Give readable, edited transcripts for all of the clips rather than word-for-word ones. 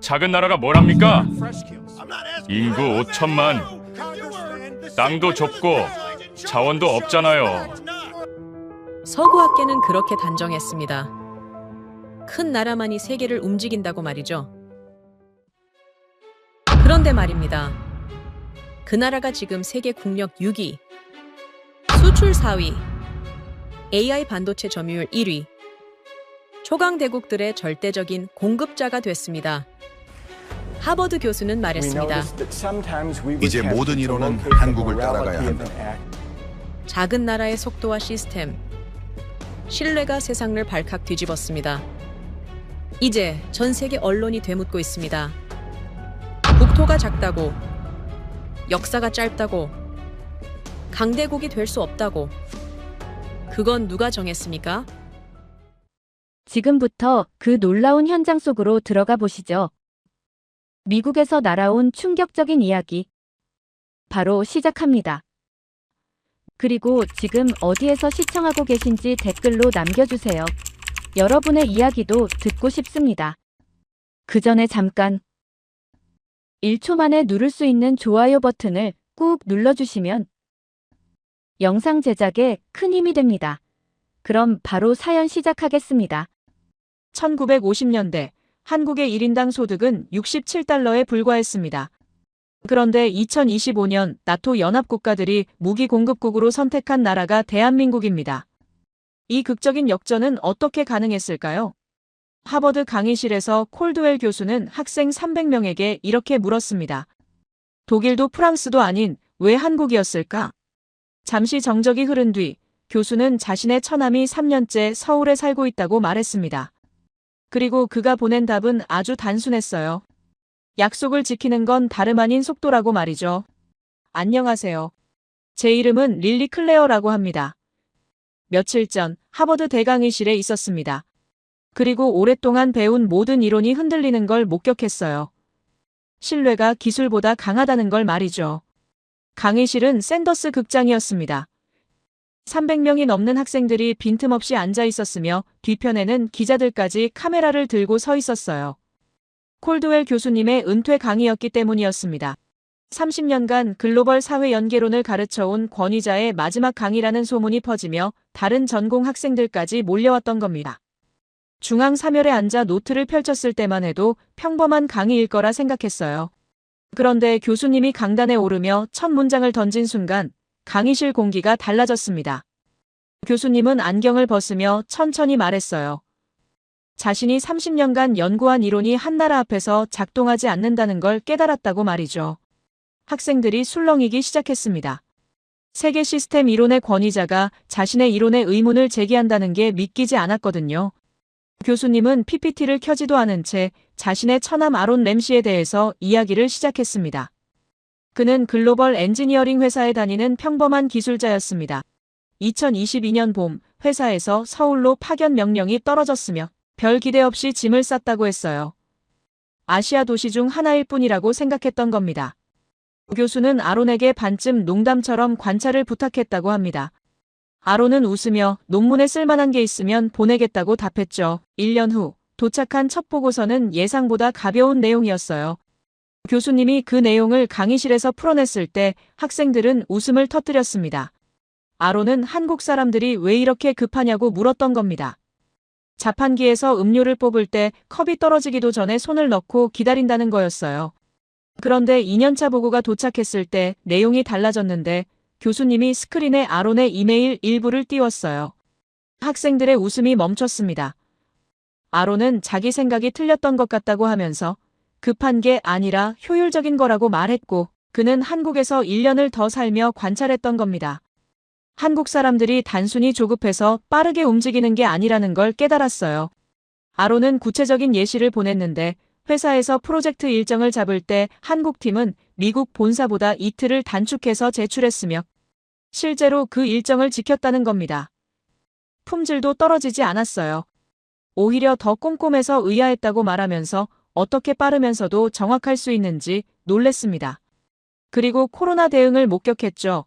작은 나라가 뭘 합니까? 인구 5천만, 땅도 좁고 자원도 없잖아요. 서구학계는 그렇게 단정했습니다. 큰 나라만이 세계를 움직인다고 말이죠. 그런데 말입니다. 그 나라가 지금 세계 국력 6위, 수출 4위, AI 반도체 점유율 1위, 초강대국들의 절대적인 공급자가 됐습니다. 하버드 교수는 말했습니다. 이제 모든 이론은 한국을 따라가야 한다. 작은 나라의 속도와 시스템, 신뢰가 세상을 발칵 뒤집었습니다. 이제 전 세계 언론이 되묻고 있습니다. 국토가 작다고, 역사가 짧다고, 강대국이 될 수 없다고. 그건 누가 정했습니까? 지금부터 그 놀라운 현장 속으로 들어가 보시죠. 미국에서 날아온 충격적인 이야기. 바로 시작합니다. 그리고 지금 어디에서 시청하고 계신지 댓글로 남겨주세요. 여러분의 이야기도 듣고 싶습니다. 그 전에 잠깐 1초 만에 누를 수 있는 좋아요 버튼을 꾹 눌러주시면 영상 제작에 큰 힘이 됩니다. 그럼 바로 사연 시작하겠습니다. 1950년대 한국의 1인당 소득은 67달러에 불과했습니다. 그런데 2025년 나토 연합국가들이 무기 공급국으로 선택한 나라가 대한민국입니다. 이 극적인 역전은 어떻게 가능했을까요? 하버드 강의실에서 콜드웰 교수는 학생 300명에게 이렇게 물었습니다. 독일도 프랑스도 아닌 왜 한국이었을까? 잠시 정적이 흐른 뒤 교수는 자신의 처남이 3년째 서울에 살고 있다고 말했습니다. 그리고 그가 보낸 답은 아주 단순했어요. 약속을 지키는 건 다름 아닌 속도라고 말이죠. 안녕하세요. 제 이름은 릴리 클레어라고 합니다. 며칠 전 하버드 대강의실에 있었습니다. 그리고 오랫동안 배운 모든 이론이 흔들리는 걸 목격했어요. 신뢰가 기술보다 강하다는 걸 말이죠. 강의실은 샌더스 극장이었습니다. 300명이 넘는 학생들이 빈틈없이 앉아 있었으며 뒤편에는 기자들까지 카메라를 들고 서 있었어요. 콜드웰 교수님의 은퇴 강의였기 때문이었습니다. 30년간 글로벌 사회 연계론을 가르쳐온 권위자의 마지막 강의라는 소문이 퍼지며 다른 전공 학생들까지 몰려왔던 겁니다. 중앙 3열에 앉아 노트를 펼쳤을 때만 해도 평범한 강의일 거라 생각했어요. 그런데 교수님이 강단에 오르며 첫 문장을 던진 순간 강의실 공기가 달라졌습니다. 교수님은 안경을 벗으며 천천히 말했어요. 자신이 30년간 연구한 이론이 한 나라 앞에서 작동하지 않는다는 걸 깨달았다고 말이죠. 학생들이 술렁이기 시작했습니다. 세계 시스템 이론의 권위자가 자신의 이론에 의문을 제기한다는 게 믿기지 않았거든요. 교수님은 PPT를 켜지도 않은 채 자신의 처남 아론 램시에 대해서 이야기를 시작했습니다. 그는 글로벌 엔지니어링 회사에 다니는 평범한 기술자였습니다. 2022년 봄 회사에서 서울로 파견 명령이 떨어졌으며 별 기대 없이 짐을 쌌다고 했어요. 아시아 도시 중 하나일 뿐이라고 생각했던 겁니다. 교수는 아론에게 반쯤 농담처럼 관찰을 부탁했다고 합니다. 아론은 웃으며 논문에 쓸만한 게 있으면 보내겠다고 답했죠. 1년 후 도착한 첫 보고서는 예상보다 가벼운 내용이었어요. 교수님이 그 내용을 강의실에서 풀어냈을 때 학생들은 웃음을 터뜨렸습니다. 아론은 한국 사람들이 왜 이렇게 급하냐고 물었던 겁니다. 자판기에서 음료를 뽑을 때 컵이 떨어지기도 전에 손을 넣고 기다린다는 거였어요. 그런데 2년차 보고가 도착했을 때 내용이 달라졌는데 교수님이 스크린에 아론의 이메일 일부를 띄웠어요. 학생들의 웃음이 멈췄습니다. 아론은 자기 생각이 틀렸던 것 같다고 하면서 급한 게 아니라 효율적인 거라고 말했고 그는 한국에서 1년을 더 살며 관찰했던 겁니다. 한국 사람들이 단순히 조급해서 빠르게 움직이는 게 아니라는 걸 깨달았어요. 아론은 구체적인 예시를 보냈는데 회사에서 프로젝트 일정을 잡을 때 한국 팀은 미국 본사보다 이틀을 단축해서 제출했으며 실제로 그 일정을 지켰다는 겁니다. 품질도 떨어지지 않았어요. 오히려 더 꼼꼼해서 의아했다고 말하면서 어떻게 빠르면서도 정확할 수 있는지 놀랬습니다. 그리고 코로나 대응을 목격했죠.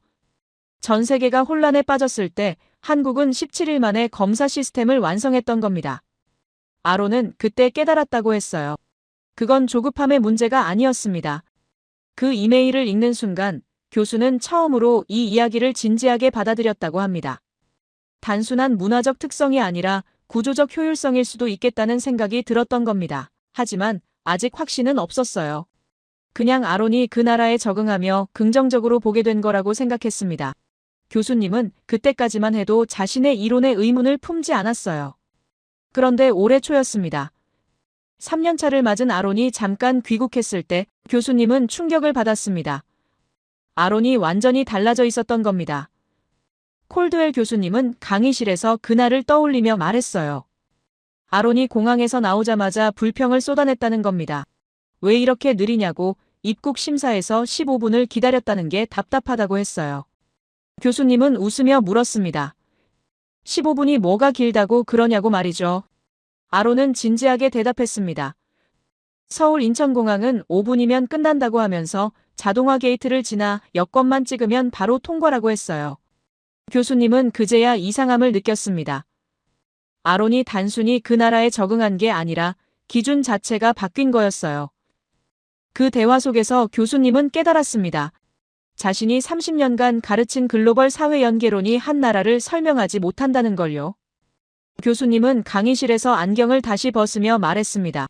전 세계가 혼란에 빠졌을 때 한국은 17일 만에 검사 시스템을 완성했던 겁니다. 아론은 그때 깨달았다고 했어요. 그건 조급함의 문제가 아니었습니다. 그 이메일을 읽는 순간 교수는 처음으로 이 이야기를 진지하게 받아들였다고 합니다. 단순한 문화적 특성이 아니라 구조적 효율성일 수도 있겠다는 생각이 들었던 겁니다. 하지만 아직 확신은 없었어요. 그냥 아론이 그 나라에 적응하며 긍정적으로 보게 된 거라고 생각했습니다. 교수님은 그때까지만 해도 자신의 이론에 의문을 품지 않았어요. 그런데 올해 초였습니다. 3년차를 맞은 아론이 잠깐 귀국했을 때 교수님은 충격을 받았습니다. 아론이 완전히 달라져 있었던 겁니다. 콜드웰 교수님은 강의실에서 그날을 떠올리며 말했어요. 아론이 공항에서 나오자마자 불평을 쏟아냈다는 겁니다. 왜 이렇게 느리냐고 입국 심사에서 15분을 기다렸다는 게 답답하다고 했어요. 교수님은 웃으며 물었습니다. 15분이 뭐가 길다고 그러냐고 말이죠. 아론은 진지하게 대답했습니다. 서울 인천공항은 5분이면 끝난다고 하면서 자동화 게이트를 지나 여권만 찍으면 바로 통과라고 했어요. 교수님은 그제야 이상함을 느꼈습니다. 아론이 단순히 그 나라에 적응한 게 아니라 기준 자체가 바뀐 거였어요. 그 대화 속에서 교수님은 깨달았습니다. 자신이 30년간 가르친 글로벌 사회 연계론이 한 나라를 설명하지 못한다는 걸요. 교수님은 강의실에서 안경을 다시 벗으며 말했습니다.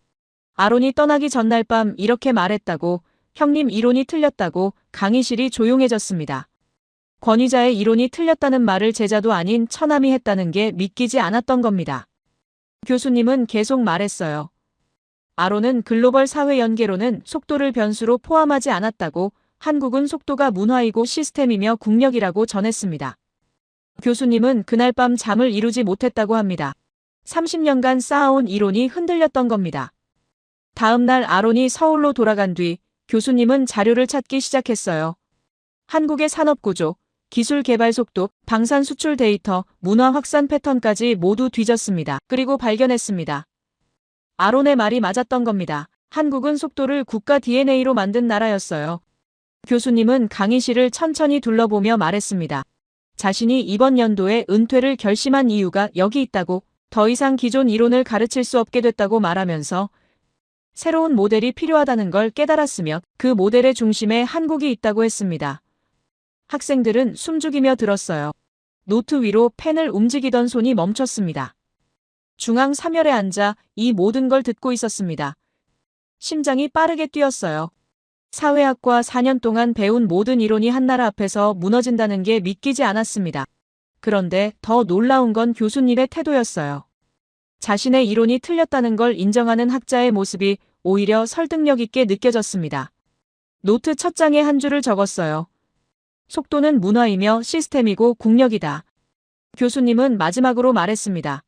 아론이 떠나기 전날 밤 이렇게 말했다고, 형님 이론이 틀렸다고. 강의실이 조용해졌습니다. 권위자의 이론이 틀렸다는 말을 제자도 아닌 처남이 했다는 게 믿기지 않았던 겁니다. 교수님은 계속 말했어요. 아론은 글로벌 사회 연계론은 속도를 변수로 포함하지 않았다고, 한국은 속도가 문화이고 시스템이며 국력이라고 전했습니다. 교수님은 그날 밤 잠을 이루지 못했다고 합니다. 30년간 쌓아온 이론이 흔들렸던 겁니다. 다음 날 아론이 서울로 돌아간 뒤 교수님은 자료를 찾기 시작했어요. 한국의 산업구조, 기술 개발 속도, 방산 수출 데이터, 문화 확산 패턴까지 모두 뒤졌습니다. 그리고 발견했습니다. 아론의 말이 맞았던 겁니다. 한국은 속도를 국가 DNA로 만든 나라였어요. 교수님은 강의실을 천천히 둘러보며 말했습니다. 자신이 이번 연도에 은퇴를 결심한 이유가 여기 있다고, 더 이상 기존 이론을 가르칠 수 없게 됐다고 말하면서 새로운 모델이 필요하다는 걸 깨달았으며 그 모델의 중심에 한국이 있다고 했습니다. 학생들은 숨죽이며 들었어요. 노트 위로 펜을 움직이던 손이 멈췄습니다. 중앙 3열에 앉아 이 모든 걸 듣고 있었습니다. 심장이 빠르게 뛰었어요. 사회학과 4년 동안 배운 모든 이론이 한 나라 앞에서 무너진다는 게 믿기지 않았습니다. 그런데 더 놀라운 건 교수님의 태도였어요. 자신의 이론이 틀렸다는 걸 인정하는 학자의 모습이 오히려 설득력 있게 느껴졌습니다. 노트 첫 장에 한 줄을 적었어요. 속도는 문화이며 시스템이고 국력이다. 교수님은 마지막으로 말했습니다.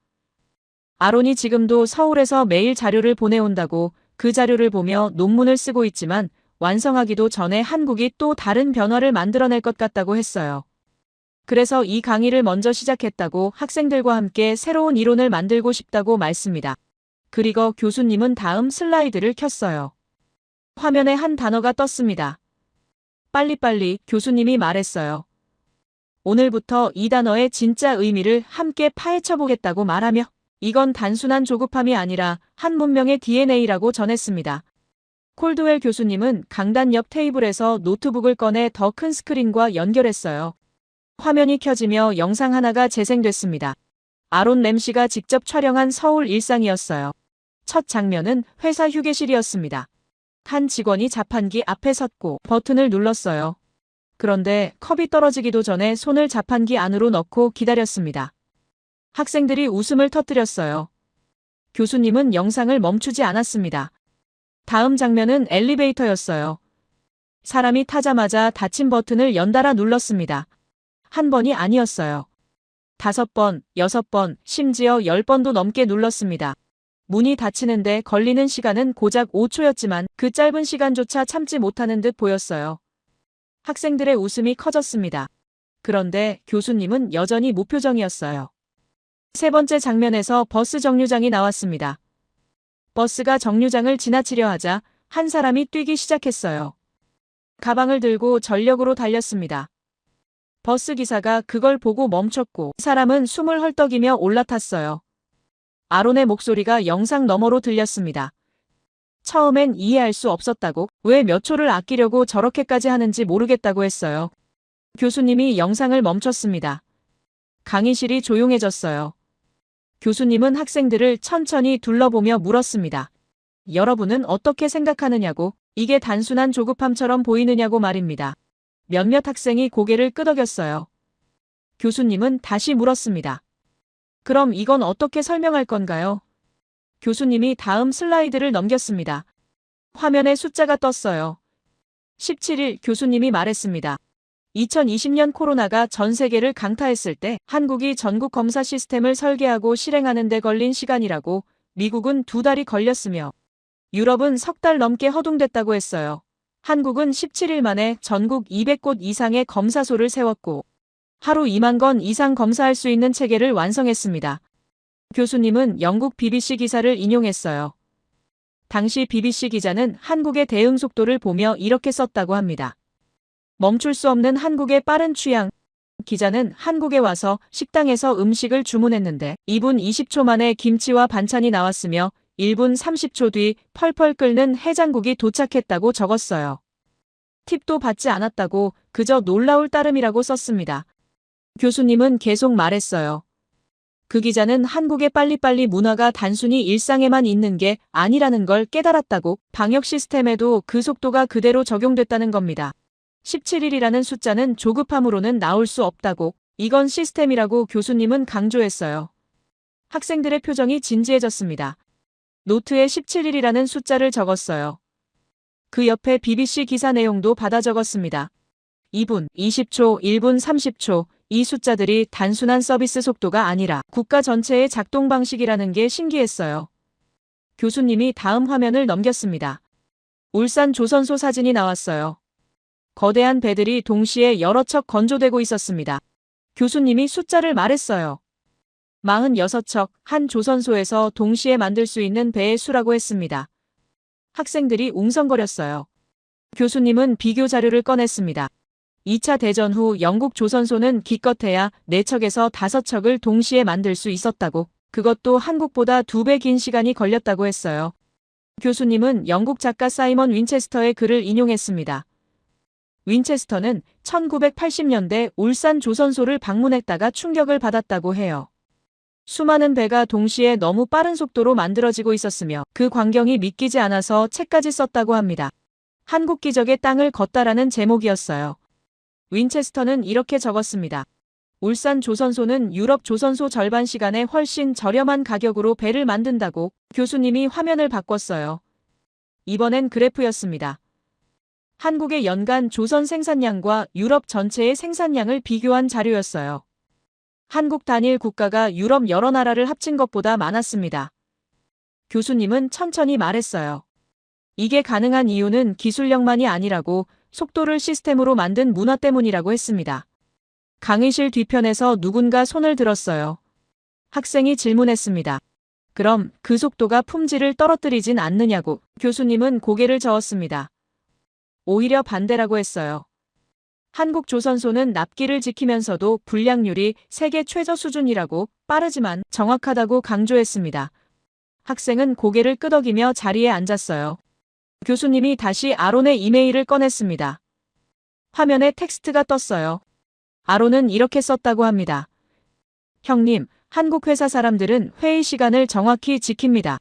아론이 지금도 서울에서 매일 자료를 보내온다고, 그 자료를 보며 논문을 쓰고 있지만 완성하기도 전에 한국이 또 다른 변화를 만들어낼 것 같다고 했어요. 그래서 이 강의를 먼저 시작했다고, 학생들과 함께 새로운 이론을 만들고 싶다고 말씀니다. 그리고 교수님은 다음 슬라이드를 켰어요. 화면에 한 단어가 떴습니다. 빨리빨리. 교수님이 말했어요. 오늘부터 이 단어의 진짜 의미를 함께 파헤쳐보겠다고 말하며, 이건 단순한 조급함이 아니라 한 문명의 DNA라고 전했습니다. 콜드웰 교수님은 강단 옆 테이블에서 노트북을 꺼내 더 큰 스크린과 연결했어요. 화면이 켜지며 영상 하나가 재생됐습니다. 아론 램시가 직접 촬영한 서울 일상이었어요. 첫 장면은 회사 휴게실이었습니다. 한 직원이 자판기 앞에 섰고 버튼을 눌렀어요. 그런데 컵이 떨어지기도 전에 손을 자판기 안으로 넣고 기다렸습니다. 학생들이 웃음을 터뜨렸어요. 교수님은 영상을 멈추지 않았습니다. 다음 장면은 엘리베이터였어요. 사람이 타자마자 닫힌 버튼을 연달아 눌렀습니다. 한 번이 아니었어요. 5번, 6번, 심지어 10번도 넘게 눌렀습니다. 문이 닫히는데 걸리는 시간은 고작 5초였지만 그 짧은 시간조차 참지 못하는 듯 보였어요. 학생들의 웃음이 커졌습니다. 그런데 교수님은 여전히 무표정이었어요. 세 번째 장면에서 버스 정류장이 나왔습니다. 버스가 정류장을 지나치려 하자 한 사람이 뛰기 시작했어요. 가방을 들고 전력으로 달렸습니다. 버스 기사가 그걸 보고 멈췄고 사람은 숨을 헐떡이며 올라탔어요. 아론의 목소리가 영상 너머로 들렸습니다. 처음엔 이해할 수 없었다고, 왜 몇 초를 아끼려고 저렇게까지 하는지 모르겠다고 했어요. 교수님이 영상을 멈췄습니다. 강의실이 조용해졌어요. 교수님은 학생들을 천천히 둘러보며 물었습니다. 여러분은 어떻게 생각하느냐고, 이게 단순한 조급함처럼 보이느냐고 말입니다. 몇몇 학생이 고개를 끄덕였어요. 교수님은 다시 물었습니다. 그럼 이건 어떻게 설명할 건가요? 교수님이 다음 슬라이드를 넘겼습니다. 화면에 숫자가 떴어요. 17일 교수님이 말했습니다. 2020년 코로나가 전 세계를 강타했을 때 한국이 전국 검사 시스템을 설계하고 실행하는 데 걸린 시간이라고, 미국은 2달이 걸렸으며 유럽은 3달 넘게 허둥댔다고 했어요. 한국은 17일 만에 전국 200곳 이상의 검사소를 세웠고 하루 2만 건 이상 검사할 수 있는 체계를 완성했습니다. 교수님은 영국 BBC 기사를 인용했어요. 당시 BBC 기자는 한국의 대응 속도를 보며 이렇게 썼다고 합니다. 멈출 수 없는 한국의 빠른 취향. 기자는 한국에 와서 식당에서 음식을 주문했는데 2분 20초 만에 김치와 반찬이 나왔으며 1분 30초 뒤 펄펄 끓는 해장국이 도착했다고 적었어요. 팁도 받지 않았다고, 그저 놀라울 따름이라고 썼습니다. 교수님은 계속 말했어요. 그 기자는 한국의 빨리빨리 문화가 단순히 일상에만 있는 게 아니라는 걸 깨달았다고, 방역 시스템에도 그 속도가 그대로 적용됐다는 겁니다. 17일이라는 숫자는 조급함으로는 나올 수 없다고, 이건 시스템이라고 교수님은 강조했어요. 학생들의 표정이 진지해졌습니다. 노트에 17일이라는 숫자를 적었어요. 그 옆에 BBC 기사 내용도 받아 적었습니다. 2분, 20초, 1분 30초, 이 숫자들이 단순한 서비스 속도가 아니라 국가 전체의 작동 방식이라는 게 신기했어요. 교수님이 다음 화면을 넘겼습니다. 울산 조선소 사진이 나왔어요. 거대한 배들이 동시에 여러 척 건조되고 있었습니다. 교수님이 숫자를 말했어요. 46척, 한 조선소에서 동시에 만들 수 있는 배의 수라고 했습니다. 학생들이 웅성거렸어요. 교수님은 비교 자료를 꺼냈습니다. 2차 대전 후 영국 조선소는 기껏해야 4척에서 5척을 동시에 만들 수 있었다고, 그것도 한국보다 2배 긴 시간이 걸렸다고 했어요. 교수님은 영국 작가 사이먼 윈체스터의 글을 인용했습니다. 윈체스터는 1980년대 울산 조선소를 방문했다가 충격을 받았다고 해요. 수많은 배가 동시에 너무 빠른 속도로 만들어지고 있었으며 그 광경이 믿기지 않아서 책까지 썼다고 합니다. 한국 기적의 땅을 걷다라는 제목이었어요. 윈체스터는 이렇게 적었습니다. 울산 조선소는 유럽 조선소 절반 시간에 훨씬 저렴한 가격으로 배를 만든다고. 교수님이 화면을 바꿨어요. 이번엔 그래프였습니다. 한국의 연간 조선 생산량과 유럽 전체의 생산량을 비교한 자료였어요. 한국 단일 국가가 유럽 여러 나라를 합친 것보다 많았습니다. 교수님은 천천히 말했어요. 이게 가능한 이유는 기술력만이 아니라고, 속도를 시스템으로 만든 문화 때문이라고 했습니다. 강의실 뒤편에서 누군가 손을 들었어요. 학생이 질문했습니다. 그럼 그 속도가 품질을 떨어뜨리진 않느냐고. 교수님은 고개를 저었습니다. 오히려 반대라고 했어요. 한국 조선소는 납기를 지키면서도 불량률이 세계 최저 수준이라고, 빠르지만 정확하다고 강조했습니다. 학생은 고개를 끄덕이며 자리에 앉았어요. 교수님이 다시 아론의 이메일을 꺼냈습니다. 화면에 텍스트가 떴어요. 아론은 이렇게 썼다고 합니다. 형님, 한국 회사 사람들은 회의 시간을 정확히 지킵니다.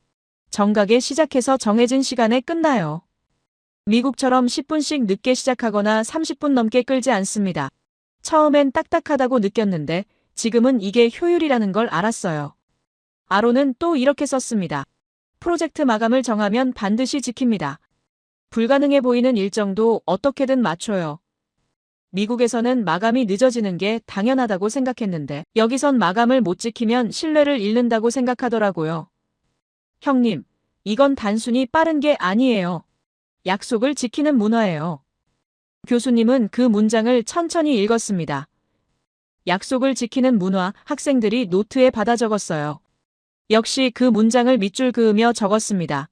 정각에 시작해서 정해진 시간에 끝나요. 미국처럼 10분씩 늦게 시작하거나 30분 넘게 끌지 않습니다. 처음엔 딱딱하다고 느꼈는데 지금은 이게 효율이라는 걸 알았어요. 아론은 또 이렇게 썼습니다. 프로젝트 마감을 정하면 반드시 지킵니다. 불가능해 보이는 일정도 어떻게든 맞춰요. 미국에서는 마감이 늦어지는 게 당연하다고 생각했는데 여기선 마감을 못 지키면 신뢰를 잃는다고 생각하더라고요. 형님, 이건 단순히 빠른 게 아니에요. 약속을 지키는 문화예요. 교수님은 그 문장을 천천히 읽었습니다. 약속을 지키는 문화, 학생들이 노트에 받아 적었어요. 역시 그 문장을 밑줄 그으며 적었습니다.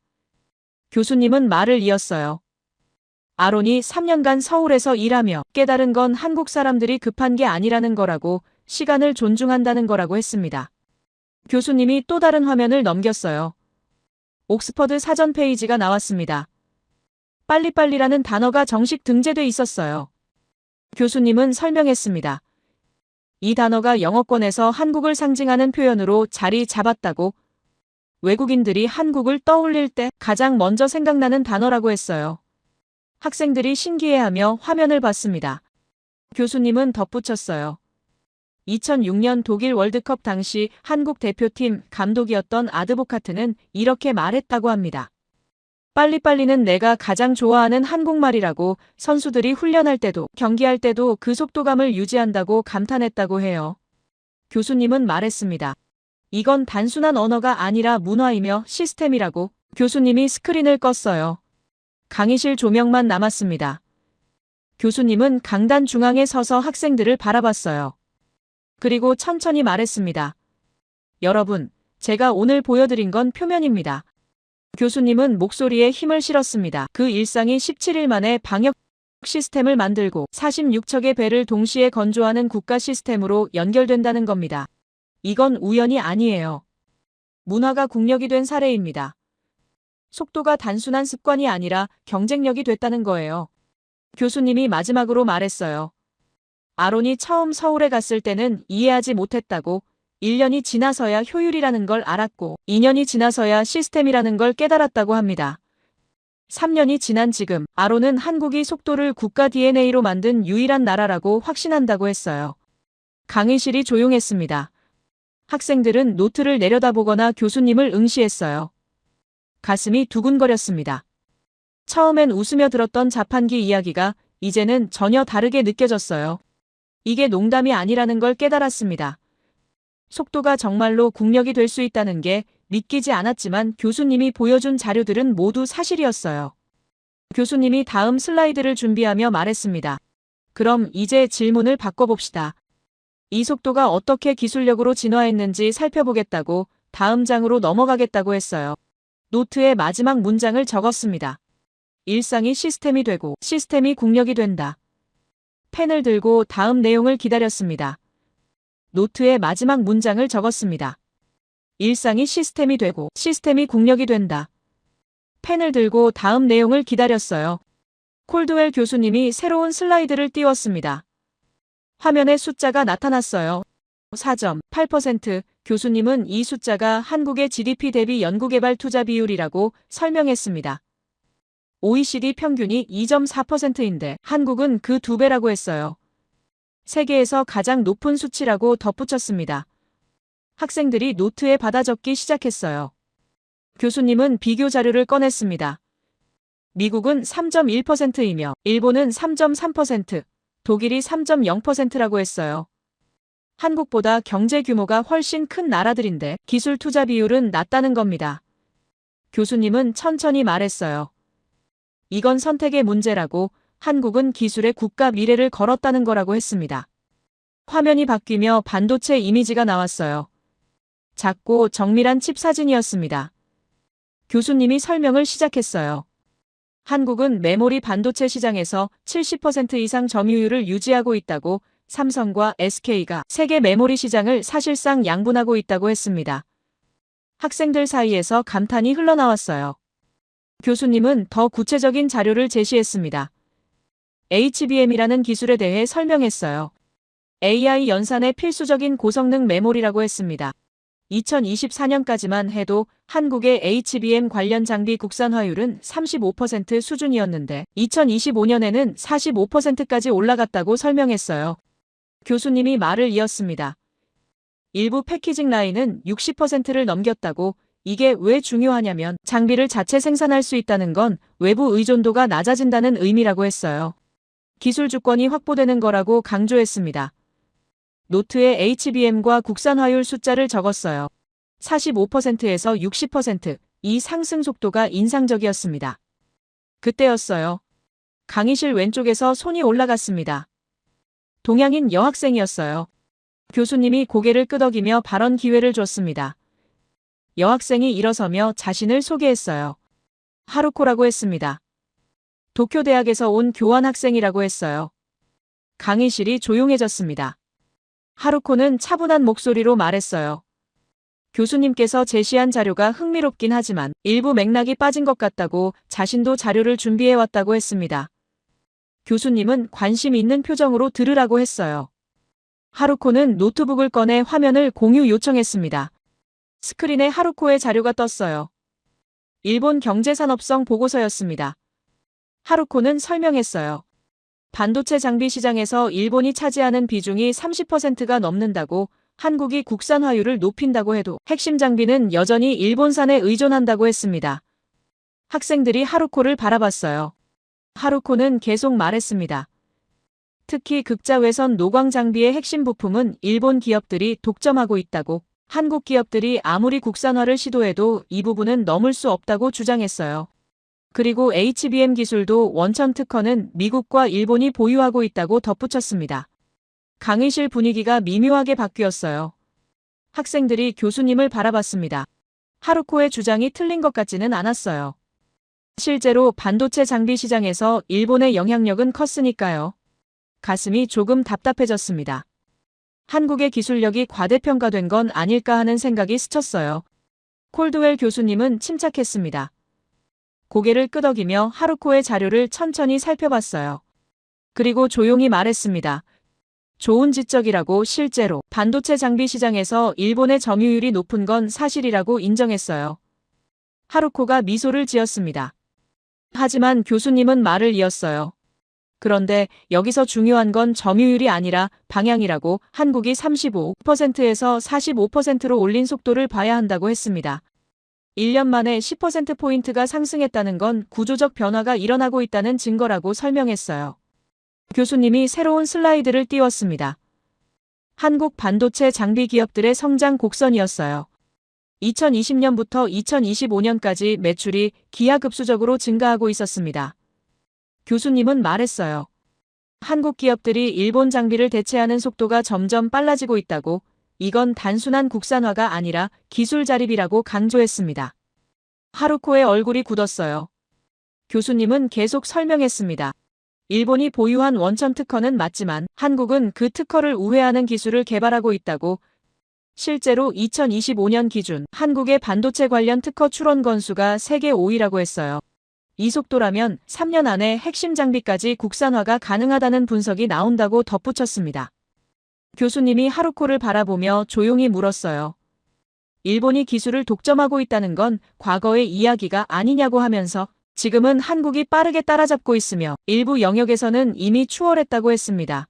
교수님은 말을 이었어요. 아론이 3년간 서울에서 일하며 깨달은 건 한국 사람들이 급한 게 아니라는 거라고, 시간을 존중한다는 거라고 했습니다. 교수님이 또 다른 화면을 넘겼어요. 옥스퍼드 사전 페이지가 나왔습니다. 빨리빨리라는 단어가 정식 등재돼 있었어요. 교수님은 설명했습니다. 이 단어가 영어권에서 한국을 상징하는 표현으로 자리 잡았다고, 외국인들이 한국을 떠올릴 때 가장 먼저 생각나는 단어라고 했어요. 학생들이 신기해하며 화면을 봤습니다. 교수님은 덧붙였어요. 2006년 독일 월드컵 당시 한국 대표팀 감독이었던 아드보카트는 이렇게 말했다고 합니다. 빨리빨리는 내가 가장 좋아하는 한국말이라고, 선수들이 훈련할 때도 경기할 때도 그 속도감을 유지한다고 감탄했다고 해요. 교수님은 말했습니다. 이건 단순한 언어가 아니라 문화이며 시스템이라고. 교수님이 스크린을 껐어요. 강의실 조명만 남았습니다. 교수님은 강단 중앙에 서서 학생들을 바라봤어요. 그리고 천천히 말했습니다. 여러분, 제가 오늘 보여드린 건 표면입니다. 교수님은 목소리에 힘을 실었습니다. 그 일상이 17일 만에 방역 시스템을 만들고 46척의 배를 동시에 건조하는 국가 시스템으로 연결된다는 겁니다. 이건 우연이 아니에요. 문화가 국력이 된 사례입니다. 속도가 단순한 습관이 아니라 경쟁력이 됐다는 거예요. 교수님이 마지막으로 말했어요. 아론이 처음 서울에 갔을 때는 이해하지 못했다고, 1년이 지나서야 효율이라는 걸 알았고 2년이 지나서야 시스템이라는 걸 깨달았다고 합니다. 3년이 지난 지금 아론은 한국이 속도를 국가 DNA로 만든 유일한 나라라고 확신한다고 했어요. 강의실이 조용했습니다. 학생들은 노트를 내려다보거나 교수님을 응시했어요. 가슴이 두근거렸습니다. 처음엔 웃으며 들었던 자판기 이야기가 이제는 전혀 다르게 느껴졌어요. 이게 농담이 아니라는 걸 깨달았습니다. 속도가 정말로 국력이 될 수 있다는 게 믿기지 않았지만 교수님이 보여준 자료들은 모두 사실이었어요. 교수님이 다음 슬라이드를 준비하며 말했습니다. 그럼 이제 질문을 바꿔봅시다. 이 속도가 어떻게 기술력으로 진화했는지 살펴보겠다고, 다음 장으로 넘어가겠다고 했어요. 노트에 마지막 문장을 적었습니다. 일상이 시스템이 되고 시스템이 국력이 된다. 펜을 들고 다음 내용을 기다렸습니다. 노트에 마지막 문장을 적었습니다. 일상이 시스템이 되고 시스템이 국력이 된다. 펜을 들고 다음 내용을 기다렸어요. 콜드웰 교수님이 새로운 슬라이드를 띄웠습니다. 화면에 숫자가 나타났어요. 4.8%. 교수님은 이 숫자가 한국의 GDP 대비 연구개발 투자 비율이라고 설명했습니다. OECD 평균이 2.4%인데 한국은 그 2배라고 했어요. 세계에서 가장 높은 수치라고 덧붙였습니다. 학생들이 노트에 받아 적기 시작했어요. 교수님은 비교 자료를 꺼냈습니다. 미국은 3.1%이며 일본은 3.3%, 독일이 3.0%라고 했어요. 한국보다 경제 규모가 훨씬 큰 나라들인데 기술 투자 비율은 낮다는 겁니다. 교수님은 천천히 말했어요. 이건 선택의 문제라고, 한국은 기술의 국가 미래를 걸었다는 거라고 했습니다. 화면이 바뀌며 반도체 이미지가 나왔어요. 작고 정밀한 칩 사진이었습니다. 교수님이 설명을 시작했어요. 한국은 메모리 반도체 시장에서 70% 이상 점유율을 유지하고 있다고, 삼성과 SK가 세계 메모리 시장을 사실상 양분하고 있다고 했습니다. 학생들 사이에서 감탄이 흘러나왔어요. 교수님은 더 구체적인 자료를 제시했습니다. HBM이라는 기술에 대해 설명했어요. AI 연산의 필수적인 고성능 메모리라고 했습니다. 2024년까지만 해도 한국의 HBM 관련 장비 국산화율은 35% 수준이었는데 2025년에는 45%까지 올라갔다고 설명했어요. 교수님이 말을 이었습니다. 일부 패키징 라인은 60%를 넘겼다고, 이게 왜 중요하냐면 장비를 자체 생산할 수 있다는 건 외부 의존도가 낮아진다는 의미라고 했어요. 기술 주권이 확보되는 거라고 강조했습니다. 노트에 HBM과 국산화율 숫자를 적었어요. 45%에서 60%, 이 상승 속도가 인상적이었습니다. 그때였어요. 강의실 왼쪽에서 손이 올라갔습니다. 동양인 여학생이었어요. 교수님이 고개를 끄덕이며 발언 기회를 줬습니다. 여학생이 일어서며 자신을 소개했어요. 하루코라고 했습니다. 도쿄 대학에서 온 교환학생이라고 했어요. 강의실이 조용해졌습니다. 하루코는 차분한 목소리로 말했어요. 교수님께서 제시한 자료가 흥미롭긴 하지만 일부 맥락이 빠진 것 같다고 자신도 자료를 준비해왔다고 했습니다. 교수님은 관심 있는 표정으로 들으라고 했어요. 하루코는 노트북을 꺼내 화면을 공유 요청했습니다. 스크린에 하루코의 자료가 떴어요. 일본 경제산업성 보고서였습니다. 하루코는 설명했어요. 반도체 장비 시장에서 일본이 차지하는 비중이 30%가 넘는다고, 한국이 국산화율을 높인다고 해도 핵심 장비는 여전히 일본산에 의존한다고 했습니다. 학생들이 하루코를 바라봤어요. 하루코는 계속 말했습니다. 특히 극자 외선 노광 장비의 핵심 부품은 일본 기업들이 독점하고 있다고, 한국 기업들이 아무리 국산화를 시도해도 이 부분은 넘을 수 없다고 주장했어요. 그리고 HBM 기술도 원천 특허는 미국과 일본이 보유하고 있다고 덧붙였습니다. 강의실 분위기가 미묘하게 바뀌었어요. 학생들이 교수님을 바라봤습니다. 하루코의 주장이 틀린 것 같지는 않았어요. 실제로 반도체 장비 시장에서 일본의 영향력은 컸으니까요. 가슴이 조금 답답해졌습니다. 한국의 기술력이 과대평가된 건 아닐까 하는 생각이 스쳤어요. 콜드웰 교수님은 침착했습니다. 고개를 끄덕이며 하루코의 자료를 천천히 살펴봤어요. 그리고 조용히 말했습니다. 좋은 지적이라고. 실제로 반도체 장비 시장에서 일본의 점유율이 높은 건 사실이라고 인정했어요. 하루코가 미소를 지었습니다. 하지만 교수님은 말을 이었어요. 그런데 여기서 중요한 건 점유율이 아니라 방향이라고, 한국이 35%에서 45%로 올린 속도를 봐야 한다고 했습니다. 1년 만에 10%포인트가 상승했다는 건 구조적 변화가 일어나고 있다는 증거라고 설명했어요. 교수님이 새로운 슬라이드를 띄웠습니다. 한국 반도체 장비 기업들의 성장 곡선이었어요. 2020년부터 2025년까지 매출이 기하급수적으로 증가하고 있었습니다. 교수님은 말했어요. 한국 기업들이 일본 장비를 대체하는 속도가 점점 빨라지고 있다고, 이건 단순한 국산화가 아니라 기술 자립이라고 강조했습니다. 하루코의 얼굴이 굳었어요. 교수님은 계속 설명했습니다. 일본이 보유한 원천 특허는 맞지만 한국은 그 특허를 우회하는 기술을 개발하고 있다고. 실제로 2025년 기준 한국의 반도체 관련 특허 출원 건수가 세계 5위라고 했어요. 이 속도라면 3년 안에 핵심 장비까지 국산화가 가능하다는 분석이 나온다고 덧붙였습니다. 교수님이 하루코를 바라보며 조용히 물었어요. 일본이 기술을 독점하고 있다는 건 과거의 이야기가 아니냐고 하면서, 지금은 한국이 빠르게 따라잡고 있으며 일부 영역에서는 이미 추월했다고 했습니다.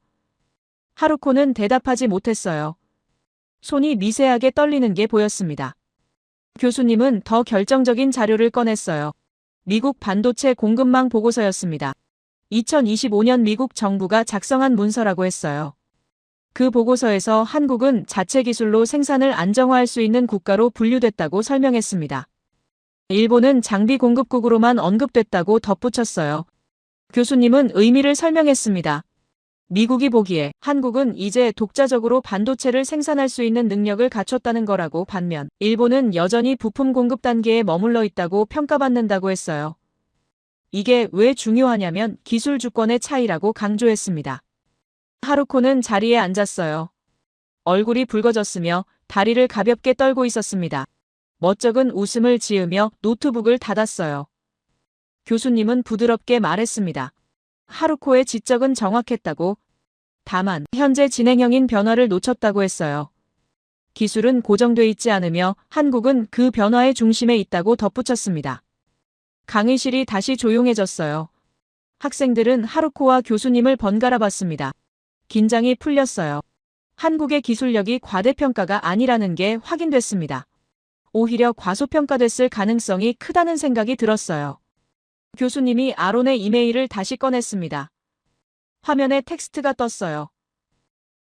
하루코는 대답하지 못했어요. 손이 미세하게 떨리는 게 보였습니다. 교수님은 더 결정적인 자료를 꺼냈어요. 미국 반도체 공급망 보고서였습니다. 2025년 미국 정부가 작성한 문서라고 했어요. 그 보고서에서 한국은 자체 기술로 생산을 안정화할 수 있는 국가로 분류됐다고 설명했습니다. 일본은 장비 공급국으로만 언급됐다고 덧붙였어요. 교수님은 의미를 설명했습니다. 미국이 보기에 한국은 이제 독자적으로 반도체를 생산할 수 있는 능력을 갖췄다는 거라고, 반면 일본은 여전히 부품 공급 단계에 머물러 있다고 평가받는다고 했어요. 이게 왜 중요하냐면 기술 주권의 차이라고 강조했습니다. 하루코는 자리에 앉았어요. 얼굴이 붉어졌으며 다리를 가볍게 떨고 있었습니다. 멋쩍은 웃음을 지으며 노트북을 닫았어요. 교수님은 부드럽게 말했습니다. 하루코의 지적은 정확했다고. 다만 현재 진행형인 변화를 놓쳤다고 했어요. 기술은 고정돼 있지 않으며 한국은 그 변화의 중심에 있다고 덧붙였습니다. 강의실이 다시 조용해졌어요. 학생들은 하루코와 교수님을 번갈아 봤습니다. 긴장이 풀렸어요. 한국의 기술력이 과대평가가 아니라는 게 확인됐습니다. 오히려 과소평가됐을 가능성이 크다는 생각이 들었어요. 교수님이 아론의 이메일을 다시 꺼냈습니다. 화면에 텍스트가 떴어요.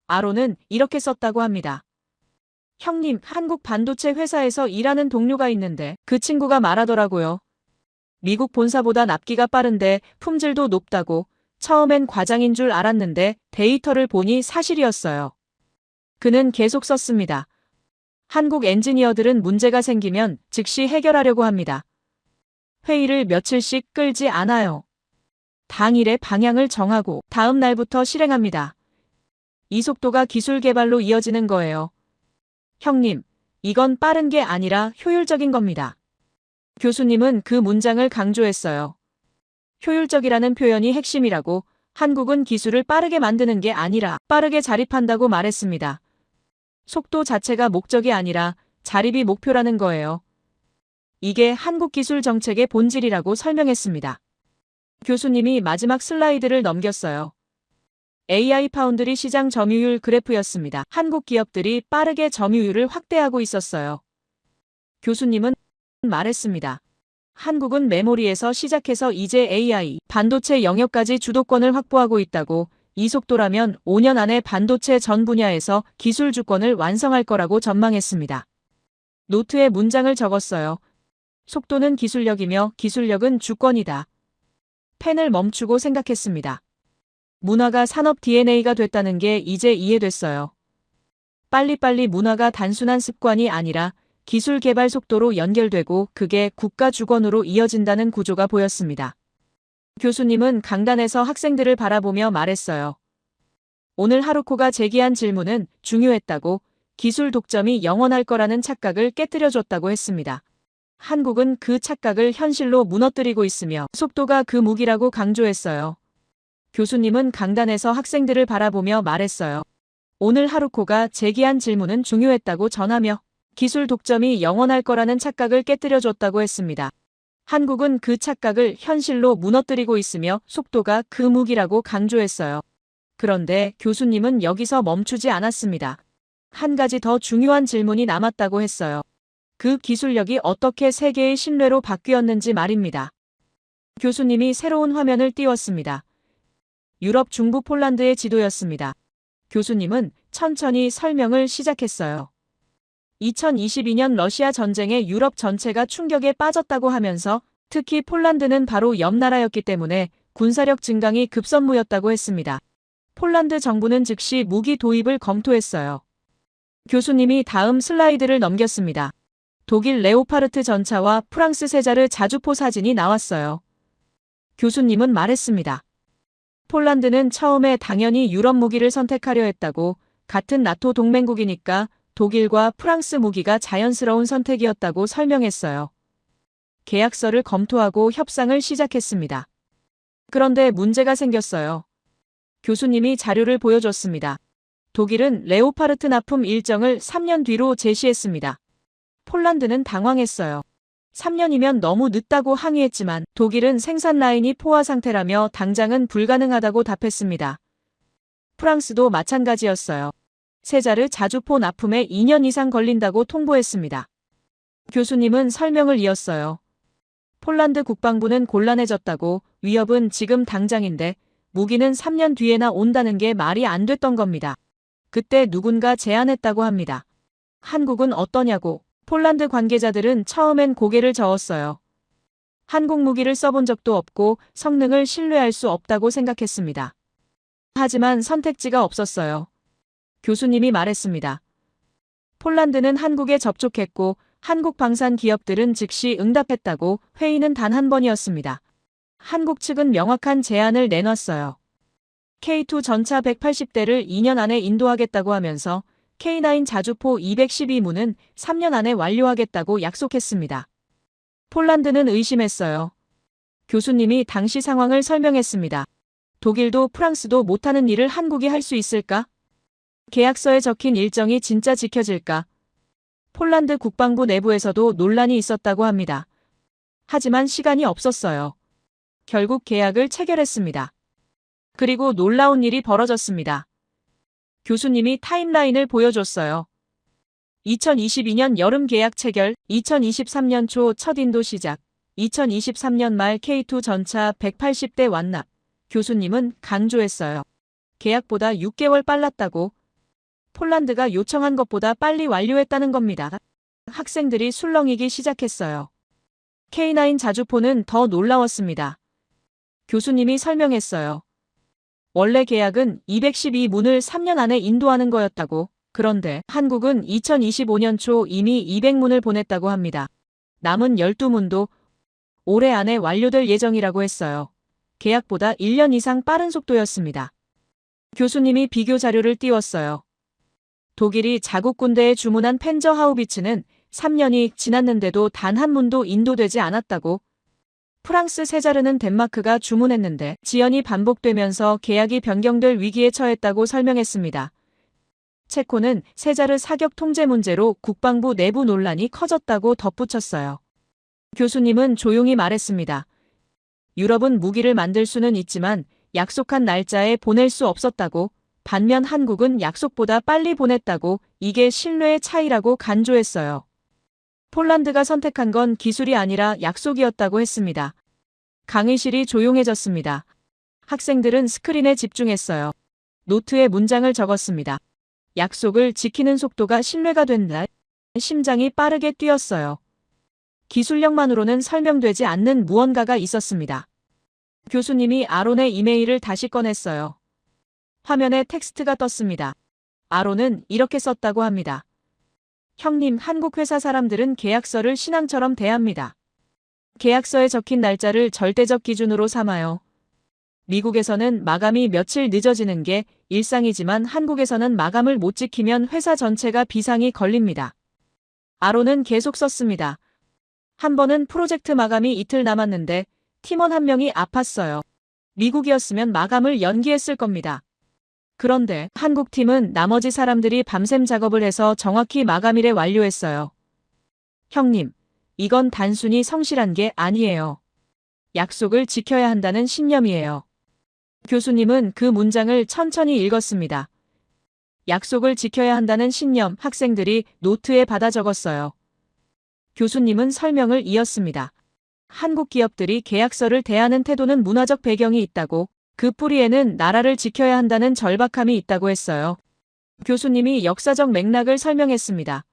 아론은 이렇게 썼다고 합니다. 형님, 한국 반도체 회사에서 일하는 동료가 있는데 그 친구가 말하더라고요. 미국 본사보다 납기가 빠른데 품질도 높다고. 처음엔 과장인 줄 알았는데 데이터를 보니 사실이었어요. 그는 계속 썼습니다. 한국 엔지니어들은 문제가 생기면 즉시 해결하려고 합니다. 회의를 며칠씩 끌지 않아요. 당일에 방향을 정하고 다음 날부터 실행합니다. 이 속도가 기술 개발로 이어지는 거예요. 형님, 이건 빠른 게 아니라 효율적인 겁니다. 교수님은 그 문장을 강조했어요. 효율적이라는 표현이 핵심이라고, 한국은 기술을 빠르게 만드는 게 아니라 빠르게 자립한다고 말했습니다. 속도 자체가 목적이 아니라 자립이 목표라는 거예요. 이게 한국 기술 정책의 본질이라고 설명했습니다. 교수님이 마지막 슬라이드를 넘겼어요. AI 파운드리 시장 점유율 그래프였습니다. 한국 기업들이 빠르게 점유율을 확대하고 있었어요. 교수님은 말했습니다. 한국은 메모리에서 시작해서 이제 AI, 반도체 영역까지 주도권을 확보하고 있다고, 이 속도라면 5년 안에 반도체 전 분야에서 기술 주권을 완성할 거라고 전망했습니다. 노트에 문장을 적었어요. 속도는 기술력이며 기술력은 주권이다. 펜을 멈추고 생각했습니다. 문화가 산업 DNA가 됐다는 게 이제 이해됐어요. 빨리빨리 문화가 단순한 습관이 아니라 기술 개발 속도로 연결되고 그게 국가 주권으로 이어진다는 구조가 보였습니다. 교수님은 강단에서 학생들을 바라보며 말했어요. 오늘 하루코가 제기한 질문은 중요했다고, 기술 독점이 영원할 거라는 착각을 깨뜨려줬다고 했습니다. 한국은 그 착각을 현실로 무너뜨리고 있으며 속도가 그 무기라고 강조했어요. 교수님은 강단에서 학생들을 바라보며 말했어요. 오늘 하루코가 제기한 질문은 중요했다고 전하며 기술 독점이 영원할 거라는 착각을 깨뜨려줬다고 했습니다. 한국은 그 착각을 현실로 무너뜨리고 있으며 속도가 그 무기라고 강조했어요. 그런데 교수님은 여기서 멈추지 않았습니다. 한 가지 더 중요한 질문이 남았다고 했어요. 그 기술력이 어떻게 세계의 신뢰로 바뀌었는지 말입니다. 교수님이 새로운 화면을 띄웠습니다. 유럽 중부 폴란드의 지도였습니다. 교수님은 천천히 설명을 시작했어요. 2022년 러시아 전쟁에 유럽 전체가 충격에 빠졌다고 하면서 특히 폴란드는 바로 옆 나라였기 때문에 군사력 증강이 급선무였다고 했습니다. 폴란드 정부는 즉시 무기 도입을 검토했어요. 교수님이 다음 슬라이드를 넘겼습니다. 독일 레오파르트 전차와 프랑스 세자르 자주포 사진이 나왔어요. 교수님은 말했습니다. 폴란드는 처음에 당연히 유럽 무기를 선택하려 했다고, 같은 나토 동맹국이니까 독일과 프랑스 무기가 자연스러운 선택이었다고 설명했어요. 계약서를 검토하고 협상을 시작했습니다. 그런데 문제가 생겼어요. 교수님이 자료를 보여줬습니다. 독일은 레오파르트 납품 일정을 3년 뒤로 제시했습니다. 폴란드는 당황했어요. 3년이면 너무 늦다고 항의했지만 독일은 생산 라인이 포화 상태라며 당장은 불가능하다고 답했습니다. 프랑스도 마찬가지였어요. 세자르 자주포 납품에 2년 이상 걸린다고 통보했습니다. 교수님은 설명을 이었어요. 폴란드 국방부는 곤란해졌다고, 위협은 지금 당장인데 무기는 3년 뒤에나 온다는 게 말이 안 됐던 겁니다. 그때 누군가 제안했다고 합니다. 한국은 어떠냐고. 폴란드 관계자들은 처음엔 고개를 저었어요. 한국 무기를 써본 적도 없고 성능을 신뢰할 수 없다고 생각했습니다. 하지만 선택지가 없었어요. 교수님이 말했습니다. 폴란드는 한국에 접촉했고 한국 방산 기업들은 즉시 응답했다고. 회의는 단 한 번이었습니다. 한국 측은 명확한 제안을 내놨어요. K2 전차 180대를 2년 안에 인도하겠다고 하면서 K9 자주포 212문은 3년 안에 완료하겠다고 약속했습니다. 폴란드는 의심했어요. 교수님이 당시 상황을 설명했습니다. 독일도 프랑스도 못하는 일을 한국이 할 수 있을까? 계약서에 적힌 일정이 진짜 지켜질까? 폴란드 국방부 내부에서도 논란이 있었다고 합니다. 하지만 시간이 없었어요. 결국 계약을 체결했습니다. 그리고 놀라운 일이 벌어졌습니다. 교수님이 타임라인을 보여줬어요. 2022년 여름 계약 체결, 2023년 초 첫 인도 시작, 2023년 말 K2 전차 180대 완납. 교수님은 강조했어요. 계약보다 6개월 빨랐다고. 폴란드가 요청한 것보다 빨리 완료했다는 겁니다. 학생들이 술렁이기 시작했어요. K9 자주포는 더 놀라웠습니다. 교수님이 설명했어요. 원래 계약은 212문을 3년 안에 인도하는 거였다고. 그런데 한국은 2025년 초 이미 200문을 보냈다고 합니다. 남은 12문도 올해 안에 완료될 예정이라고 했어요. 계약보다 1년 이상 빠른 속도였습니다. 교수님이 비교 자료를 띄웠어요. 독일이 자국 군대에 주문한 펜저 하우비츠는 3년이 지났는데도 단 한 문도 인도되지 않았다고. 프랑스 세자르는 덴마크가 주문했는데 지연이 반복되면서 계약이 변경될 위기에 처했다고 설명했습니다. 체코는 세자르 사격 통제 문제로 국방부 내부 논란이 커졌다고 덧붙였어요. 교수님은 조용히 말했습니다. 유럽은 무기를 만들 수는 있지만 약속한 날짜에 보낼 수 없었다고. 반면 한국은 약속보다 빨리 보냈다고. 이게 신뢰의 차이라고 간주했어요. 폴란드가 선택한 건 기술이 아니라 약속이었다고 했습니다. 강의실이 조용해졌습니다. 학생들은 스크린에 집중했어요. 노트에 문장을 적었습니다. 약속을 지키는 속도가 신뢰가 된다. 심장이 빠르게 뛰었어요. 기술력만으로는 설명되지 않는 무언가가 있었습니다. 교수님이 아론의 이메일을 다시 꺼냈어요. 화면에 텍스트가 떴습니다. 아론은 이렇게 썼다고 합니다. 형님, 한국 회사 사람들은 계약서를 신앙처럼 대합니다. 계약서에 적힌 날짜를 절대적 기준으로 삼아요. 미국에서는 마감이 며칠 늦어지는 게 일상이지만 한국에서는 마감을 못 지키면 회사 전체가 비상이 걸립니다. 아론은 계속 썼습니다. 한 번은 프로젝트 마감이 이틀 남았는데 팀원 한 명이 아팠어요. 미국이었으면 마감을 연기했을 겁니다. 그런데 한국 팀은 나머지 사람들이 밤샘 작업을 해서 정확히 마감일에 완료했어요. 형님, 이건 단순히 성실한 게 아니에요. 약속을 지켜야 한다는 신념이에요. 교수님은 그 문장을 천천히 읽었습니다. 약속을 지켜야 한다는 신념, 학생들이 노트에 받아 적었어요. 교수님은 설명을 이었습니다. 한국 기업들이 계약서를 대하는 태도는 문화적 배경이 있다고, 그 뿌리에는 나라를 지켜야 한다는 절박함이 있다고 했어요. 교수님이 역사적 맥락을 설명했습니다.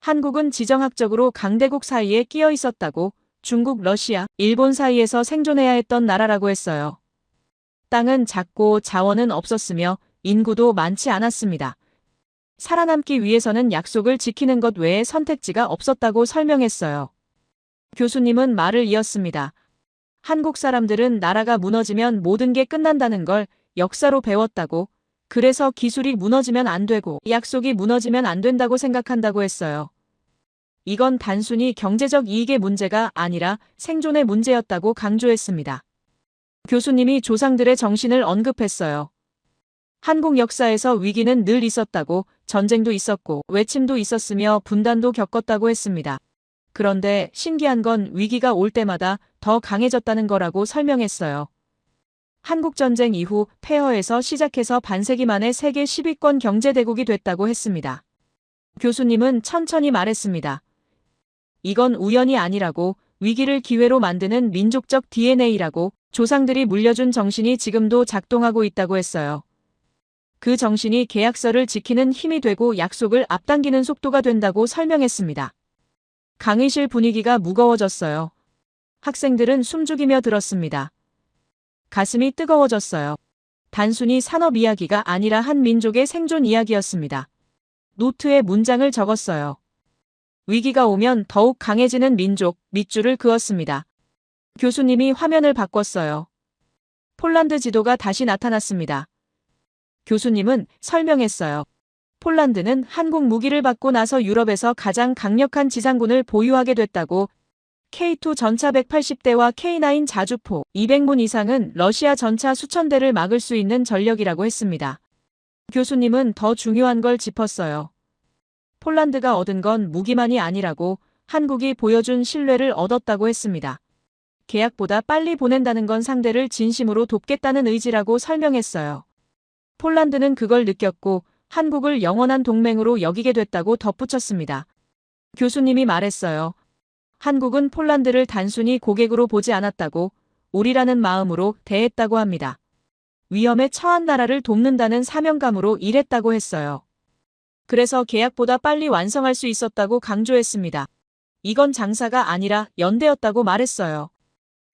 한국은 지정학적으로 강대국 사이에 끼어 있었다고, 중국, 러시아, 일본 사이에서 생존해야 했던 나라라고 했어요. 땅은 작고 자원은 없었으며 인구도 많지 않았습니다. 살아남기 위해서는 약속을 지키는 것 외에 선택지가 없었다고 설명했어요. 교수님은 말을 이었습니다. 한국 사람들은 나라가 무너지면 모든 게 끝난다는 걸 역사로 배웠다고, 그래서 기술이 무너지면 안 되고 약속이 무너지면 안 된다고 생각한다고 했어요. 이건 단순히 경제적 이익의 문제가 아니라 생존의 문제였다고 강조했습니다. 교수님이 조상들의 정신을 언급했어요. 한국 역사에서 위기는 늘 있었다고, 전쟁도 있었고 외침도 있었으며 분단도 겪었다고 했습니다. 그런데 신기한 건 위기가 올 때마다 더 강해졌다는 거라고 설명했어요. 한국전쟁 이후 폐허에서 시작해서 반세기 만에 세계 10위권 경제대국이 됐다고 했습니다. 교수님은 천천히 말했습니다. 이건 우연이 아니라고, 위기를 기회로 만드는 민족적 DNA라고, 조상들이 물려준 정신이 지금도 작동하고 있다고 했어요. 그 정신이 계약서를 지키는 힘이 되고 약속을 앞당기는 속도가 된다고 설명했습니다. 강의실 분위기가 무거워졌어요. 학생들은 숨죽이며 들었습니다. 가슴이 뜨거워졌어요. 단순히 산업 이야기가 아니라 한 민족의 생존 이야기였습니다. 노트에 문장을 적었어요. 위기가 오면 더욱 강해지는 민족, 밑줄을 그었습니다. 교수님이 화면을 바꿨어요. 폴란드 지도가 다시 나타났습니다. 교수님은 설명했어요. 폴란드는 한국 무기를 받고 나서 유럽에서 가장 강력한 지상군을 보유하게 됐다고. K2 전차 180대와 K9 자주포 200문 이상은 러시아 전차 수천 대를 막을 수 있는 전력이라고 했습니다. 교수님은 더 중요한 걸 짚었어요. 폴란드가 얻은 건 무기만이 아니라고, 한국이 보여준 신뢰를 얻었다고 했습니다. 계약보다 빨리 보낸다는 건 상대를 진심으로 돕겠다는 의지라고 설명했어요. 폴란드는 그걸 느꼈고 한국을 영원한 동맹으로 여기게 됐다고 덧붙였습니다. 교수님이 말했어요. 한국은 폴란드를 단순히 고객으로 보지 않았다고, 우리라는 마음으로 대했다고 합니다. 위험에 처한 나라를 돕는다는 사명감으로 일했다고 했어요. 그래서 계약보다 빨리 완성할 수 있었다고 강조했습니다. 이건 장사가 아니라 연대였다고 말했어요.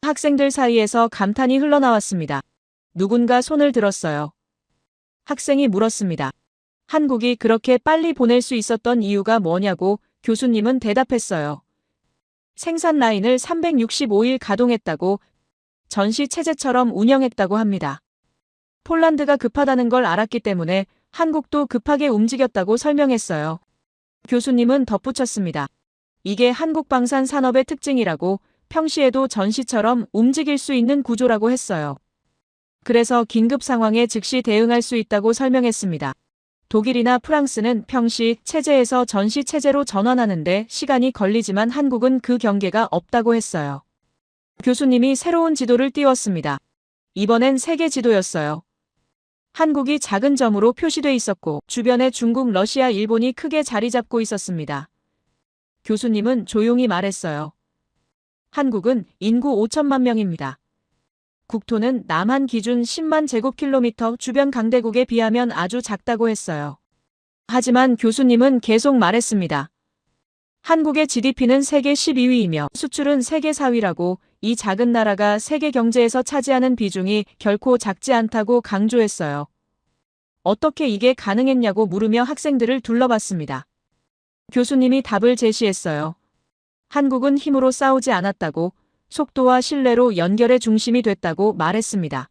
학생들 사이에서 감탄이 흘러나왔습니다. 누군가 손을 들었어요. 학생이 물었습니다. 한국이 그렇게 빨리 보낼 수 있었던 이유가 뭐냐고. 교수님은 대답했어요. 생산 라인을 365일 가동했다고, 전시 체제처럼 운영했다고 합니다. 폴란드가 급하다는 걸 알았기 때문에 한국도 급하게 움직였다고 설명했어요. 교수님은 덧붙였습니다. 이게 한국 방산 산업의 특징이라고, 평시에도 전시처럼 움직일 수 있는 구조라고 했어요. 그래서 긴급 상황에 즉시 대응할 수 있다고 설명했습니다. 독일이나 프랑스는 평시 체제에서 전시 체제로 전환하는데 시간이 걸리지만 한국은 그 경계가 없다고 했어요. 교수님이 새로운 지도를 띄웠습니다. 이번엔 세계 지도였어요. 한국이 작은 점으로 표시돼 있었고 주변에 중국, 러시아, 일본이 크게 자리 잡고 있었습니다. 교수님은 조용히 말했어요. 한국은 인구 5천만 명입니다. 국토는 남한 기준 10만 제곱킬로미터 주변 강대국에 비하면 아주 작다고 했어요. 하지만 교수님은 계속 말했습니다. 한국의 GDP는 세계 12위이며 수출은 세계 4위라고, 이 작은 나라가 세계 경제에서 차지하는 비중이 결코 작지 않다고 강조했어요. 어떻게 이게 가능했냐고 물으며 학생들을 둘러봤습니다. 교수님이 답을 제시했어요. 한국은 힘으로 싸우지 않았다고, 속도와 신뢰로 연결의 중심이 됐다고 말했습니다.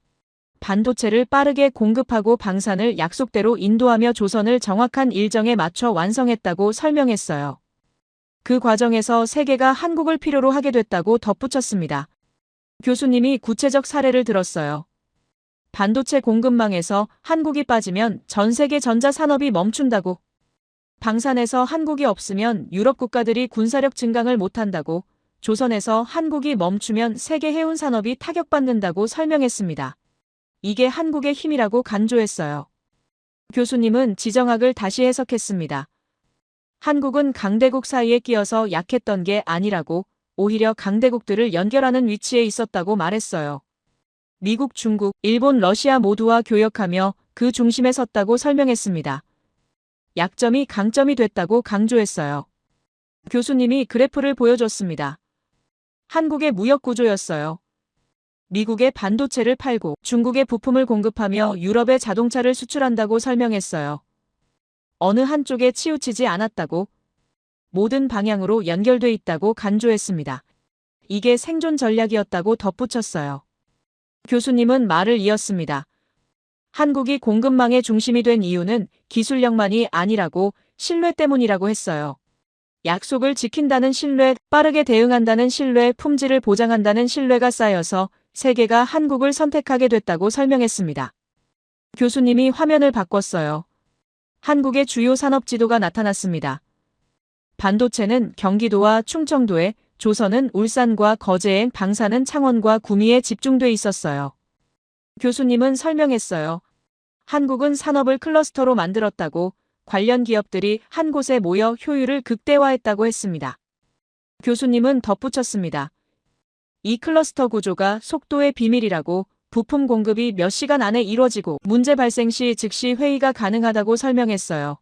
반도체를 빠르게 공급하고 방산을 약속대로 인도하며 조선을 정확한 일정에 맞춰 완성했다고 설명했어요. 그 과정에서 세계가 한국을 필요로 하게 됐다고 덧붙였습니다. 교수님이 구체적 사례를 들었어요. 반도체 공급망에서 한국이 빠지면 전 세계 전자산업이 멈춘다고, 방산에서 한국이 없으면 유럽 국가들이 군사력 증강을 못한다고, 조선에서 한국이 멈추면 세계 해운 산업이 타격받는다고 설명했습니다. 이게 한국의 힘이라고 간조했어요. 교수님은 지정학을 다시 해석했습니다. 한국은 강대국 사이에 끼어서 약했던 게 아니라고, 오히려 강대국들을 연결하는 위치에 있었다고 말했어요. 미국, 중국, 일본, 러시아 모두와 교역하며 그 중심에 섰다고 설명했습니다. 약점이 강점이 됐다고 강조했어요. 교수님이 그래프를 보여줬습니다. 한국의 무역 구조였어요. 미국에 반도체를 팔고 중국에 부품을 공급하며 유럽에 자동차를 수출한다고 설명했어요. 어느 한쪽에 치우치지 않았다고, 모든 방향으로 연결돼 있다고 간조했습니다. 이게 생존 전략이었다고 덧붙였어요. 교수님은 말을 이었습니다. 한국이 공급망의 중심이 된 이유는 기술력만이 아니라고, 신뢰 때문이라고 했어요. 약속을 지킨다는 신뢰, 빠르게 대응한다는 신뢰, 품질을 보장한다는 신뢰가 쌓여서 세계가 한국을 선택하게 됐다고 설명했습니다. 교수님이 화면을 바꿨어요. 한국의 주요 산업 지도가 나타났습니다. 반도체는 경기도와 충청도에, 조선은 울산과 거제에, 방산은 창원과 구미에 집중돼 있었어요. 교수님은 설명했어요. 한국은 산업을 클러스터로 만들었다고, 관련 기업들이 한 곳에 모여 효율을 극대화했다고 했습니다. 교수님은 덧붙였습니다. 이 클러스터 구조가 속도의 비밀이라고, 부품 공급이 몇 시간 안에 이루어지고 문제 발생 시 즉시 회의가 가능하다고 설명했어요.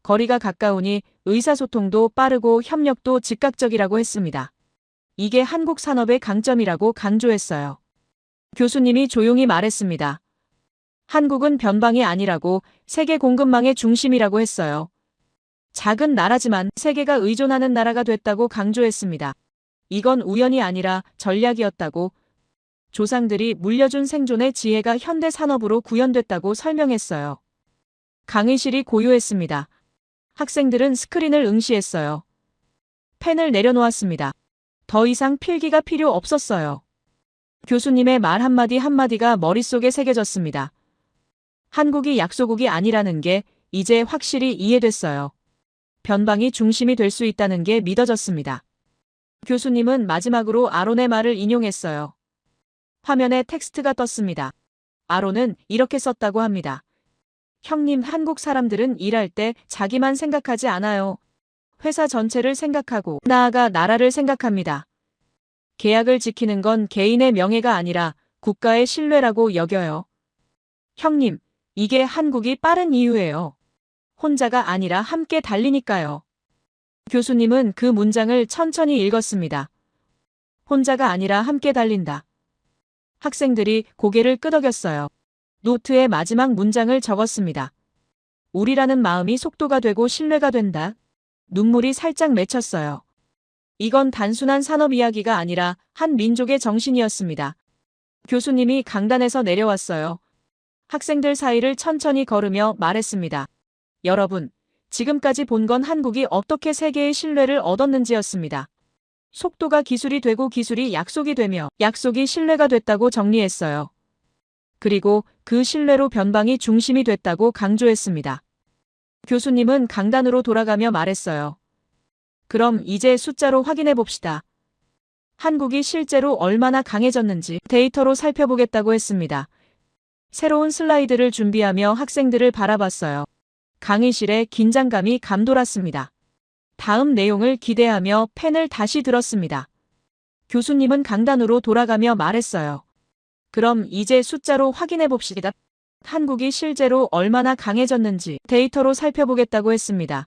거리가 가까우니 의사소통도 빠르고 협력도 즉각적이라고 했습니다. 이게 한국 산업의 강점이라고 강조했어요. 교수님이 조용히 말했습니다. 한국은 변방이 아니라고, 세계 공급망의 중심이라고 했어요. 작은 나라지만 세계가 의존하는 나라가 됐다고 강조했습니다. 이건 우연이 아니라 전략이었다고, 조상들이 물려준 생존의 지혜가 현대 산업으로 구현됐다고 설명했어요. 강의실이 고요했습니다. 학생들은 스크린을 응시했어요. 펜을 내려놓았습니다. 더 이상 필기가 필요 없었어요. 교수님의 말 한마디 한마디가 머릿속에 새겨졌습니다. 한국이 약소국이 아니라는 게 이제 확실히 이해됐어요. 변방이 중심이 될 수 있다는 게 믿어졌습니다. 교수님은 마지막으로 아론의 말을 인용했어요. 화면에 텍스트가 떴습니다. 아론은 이렇게 썼다고 합니다. 형님, 한국 사람들은 일할 때 자기만 생각하지 않아요. 회사 전체를 생각하고 나아가 나라를 생각합니다. 계약을 지키는 건 개인의 명예가 아니라 국가의 신뢰라고 여겨요. 형님, 이게 한국이 빠른 이유예요. 혼자가 아니라 함께 달리니까요. 교수님은 그 문장을 천천히 읽었습니다. 혼자가 아니라 함께 달린다. 학생들이 고개를 끄덕였어요. 노트에 마지막 문장을 적었습니다. 우리라는 마음이 속도가 되고 신뢰가 된다. 눈물이 살짝 맺혔어요. 이건 단순한 산업 이야기가 아니라 한 민족의 정신이었습니다. 교수님이 강단에서 내려왔어요. 학생들 사이를 천천히 걸으며 말했습니다. 여러분, 지금까지 본 건 한국이 어떻게 세계의 신뢰를 얻었는지였습니다. 속도가 기술이 되고 기술이 약속이 되며 약속이 신뢰가 됐다고 정리했어요. 그리고 그 신뢰로 변방이 중심이 됐다고 강조했습니다. 교수님은 강단으로 돌아가며 말했어요. 그럼 이제 숫자로 확인해 봅시다. 한국이 실제로 얼마나 강해졌는지 데이터로 살펴보겠다고 했습니다. 새로운 슬라이드를 준비하며 학생들을 바라봤어요. 강의실에 긴장감이 감돌았습니다. 다음 내용을 기대하며 펜을 다시 들었습니다. 교수님은 강단으로 돌아가며 말했어요. 그럼 이제 숫자로 확인해 봅시다. 한국이 실제로 얼마나 강해졌는지 데이터로 살펴보겠다고 했습니다.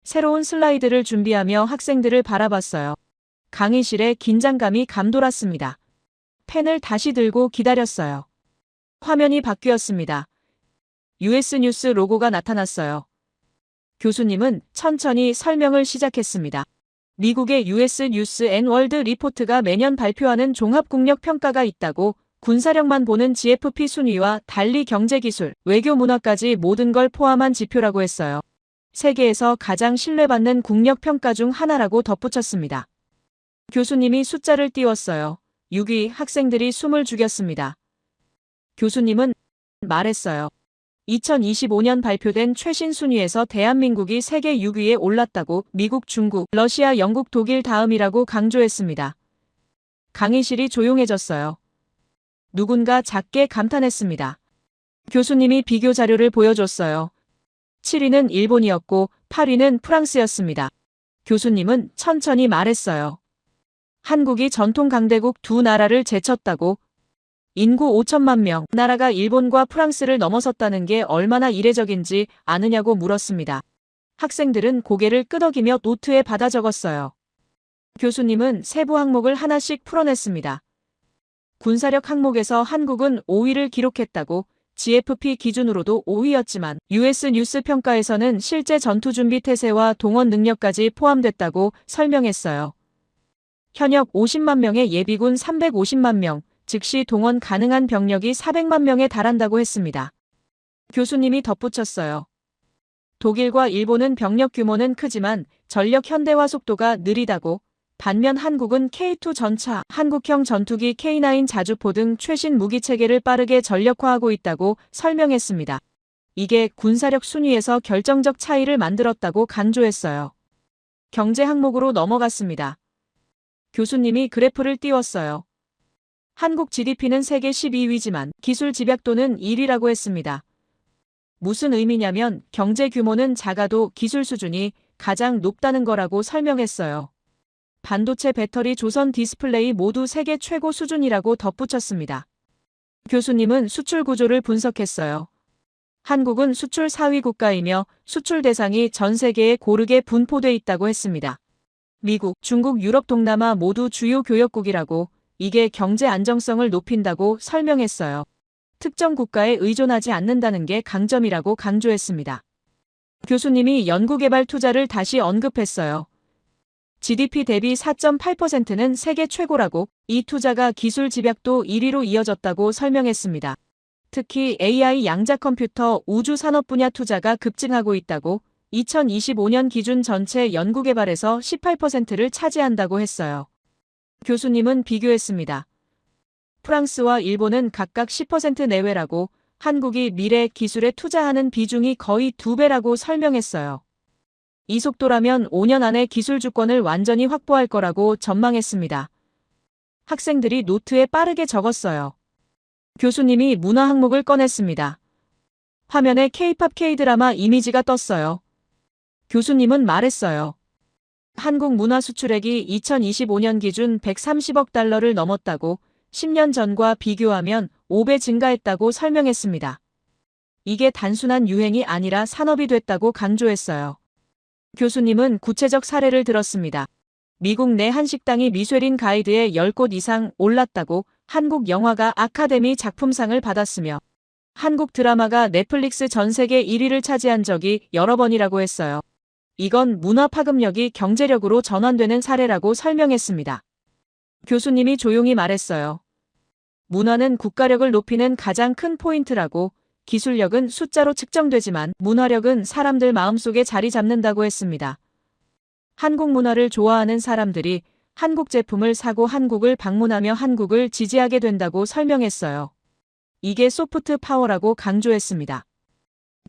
새로운 슬라이드를 준비하며 학생들을 바라봤어요. 강의실에 긴장감이 감돌았습니다. 펜을 다시 들고 기다렸어요. 화면이 바뀌었습니다. US 뉴스 로고가 나타났어요. 교수님은 천천히 설명을 시작했습니다. 미국의 US 뉴스 앤 월드 리포트가 매년 발표하는 종합국력 평가가 있다고 군사력만 보는 GFP 순위와 달리 경제기술, 외교 문화까지 모든 걸 포함한 지표라고 했어요. 세계에서 가장 신뢰받는 국력 평가 중 하나라고 덧붙였습니다. 교수님이 숫자를 띄웠어요. 6위 학생들이 숨을 죽였습니다. 교수님은 말했어요. 2025년 발표된 최신 순위에서 대한민국이 세계 6위에 올랐다고 미국, 중국, 러시아, 영국, 독일 다음이라고 강조했습니다. 강의실이 조용해졌어요. 누군가 작게 감탄했습니다. 교수님이 비교 자료를 보여줬어요. 7위는 일본이었고 8위는 프랑스였습니다. 교수님은 천천히 말했어요. 한국이 전통 강대국 두 나라를 제쳤다고. 인구 5천만 명, 나라가 일본과 프랑스를 넘어섰다는 게 얼마나 이례적인지 아느냐고 물었습니다. 학생들은 고개를 끄덕이며 노트에 받아 적었어요. 교수님은 세부 항목을 하나씩 풀어냈습니다. 군사력 항목에서 한국은 5위를 기록했다고. GFP 기준으로도 5위였지만 US 뉴스 평가에서는 실제 전투 준비 태세와 동원 능력까지 포함됐다고 설명했어요. 현역 50만 명의 예비군 350만 명, 즉시 동원 가능한 병력이 400만 명에 달한다고 했습니다. 교수님이 덧붙였어요. 독일과 일본은 병력 규모는 크지만 전력 현대화 속도가 느리다고. 반면 한국은 K2 전차, 한국형 전투기 K9 자주포 등 최신 무기체계를 빠르게 전력화하고 있다고 설명했습니다. 이게 군사력 순위에서 결정적 차이를 만들었다고 강조했어요. 경제 항목으로 넘어갔습니다. 교수님이 그래프를 띄웠어요. 한국 GDP는 세계 12위지만 기술 집약도는 1위라고 했습니다. 무슨 의미냐면 경제 규모는 작아도 기술 수준이 가장 높다는 거라고 설명했어요. 반도체, 배터리, 조선, 디스플레이 모두 세계 최고 수준이라고 덧붙였습니다. 교수님은 수출 구조를 분석했어요. 한국은 수출 4위 국가이며 수출 대상이 전 세계에 고르게 분포돼 있다고 했습니다. 미국, 중국, 유럽, 동남아 모두 주요 교역국이라고. 이게 경제 안정성을 높인다고 설명했어요. 특정 국가에 의존하지 않는다는 게 강점이라고 강조했습니다. 교수님이 연구개발 투자를 다시 언급했어요. GDP 대비 4.8%는 세계 최고라고. 이 투자가 기술 집약도 1위로 이어졌다고 설명했습니다. 특히 AI, 양자 컴퓨터, 우주 산업 분야 투자가 급증하고 있다고. 2025년 기준 전체 연구개발에서 18%를 차지한다고 했어요. 교수님은 비교했습니다. 프랑스와 일본은 각각 10% 내외라고. 한국이 미래 기술에 투자하는 비중이 거의 2배라고 설명했어요. 이 속도라면 5년 안에 기술 주권을 완전히 확보할 거라고 전망했습니다. 학생들이 노트에 빠르게 적었어요. 교수님이 문화 항목을 꺼냈습니다. 화면에 K-팝 K-드라마 이미지가 떴어요. 교수님은 말했어요. 한국 문화 수출액이 2025년 기준 130억 달러를 넘었다고. 10년 전과 비교하면 5배 증가했다고 설명했습니다. 이게 단순한 유행이 아니라 산업이 됐다고 강조했어요. 교수님은 구체적 사례를 들었습니다. 미국 내 한 식당이 미쉐린 가이드에 10곳 이상 올랐다고. 한국 영화가 아카데미 작품상을 받았으며 한국 드라마가 넷플릭스 전 세계 1위를 차지한 적이 여러 번이라고 했어요. 이건 문화 파급력이 경제력으로 전환되는 사례라고 설명했습니다. 교수님이 조용히 말했어요. 문화는 국가력을 높이는 가장 큰 포인트라고, 기술력은 숫자로 측정되지만 문화력은 사람들 마음속에 자리 잡는다고 했습니다. 한국 문화를 좋아하는 사람들이 한국 제품을 사고 한국을 방문하며 한국을 지지하게 된다고 설명했어요. 이게 소프트 파워라고 강조했습니다.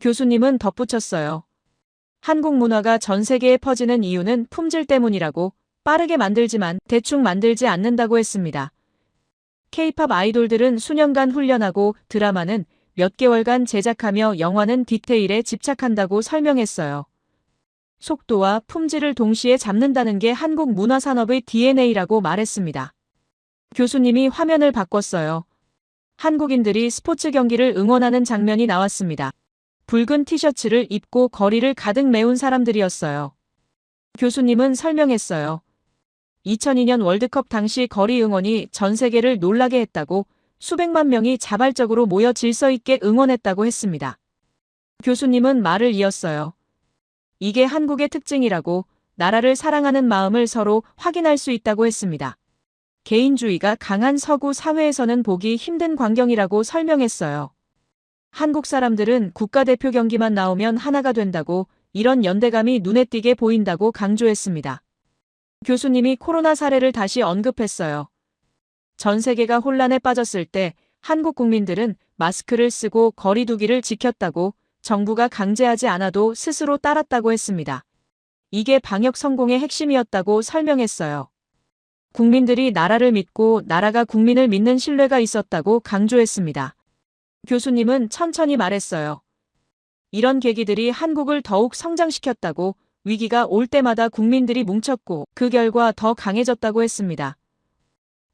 교수님은 덧붙였어요. 한국 문화가 전 세계에 퍼지는 이유는 품질 때문이라고, 빠르게 만들지만 대충 만들지 않는다고 했습니다. K-팝 아이돌들은 수년간 훈련하고 드라마는 몇 개월간 제작하며 영화는 디테일에 집착한다고 설명했어요. 속도와 품질을 동시에 잡는다는 게 한국 문화산업의 DNA라고 말했습니다. 교수님이 화면을 바꿨어요. 한국인들이 스포츠 경기를 응원하는 장면이 나왔습니다. 붉은 티셔츠를 입고 거리를 가득 메운 사람들이었어요. 교수님은 설명했어요. 2002년 월드컵 당시 거리 응원이 전 세계를 놀라게 했다고, 수백만 명이 자발적으로 모여 질서 있게 응원했다고 했습니다. 교수님은 말을 이었어요. 이게 한국의 특징이라고, 나라를 사랑하는 마음을 서로 확인할 수 있다고 했습니다. 개인주의가 강한 서구 사회에서는 보기 힘든 광경이라고 설명했어요. 한국 사람들은 국가대표 경기만 나오면 하나가 된다고, 이런 연대감이 눈에 띄게 보인다고 강조했습니다. 교수님이 코로나 사례를 다시 언급했어요. 전 세계가 혼란에 빠졌을 때 한국 국민들은 마스크를 쓰고 거리 두기를 지켰다고, 정부가 강제하지 않아도 스스로 따랐다고 했습니다. 이게 방역 성공의 핵심이었다고 설명했어요. 국민들이 나라를 믿고 나라가 국민을 믿는 신뢰가 있었다고 강조했습니다. 교수님은 천천히 말했어요. 이런 계기들이 한국을 더욱 성장시켰다고, 위기가 올 때마다 국민들이 뭉쳤고 그 결과 더 강해졌다고 했습니다.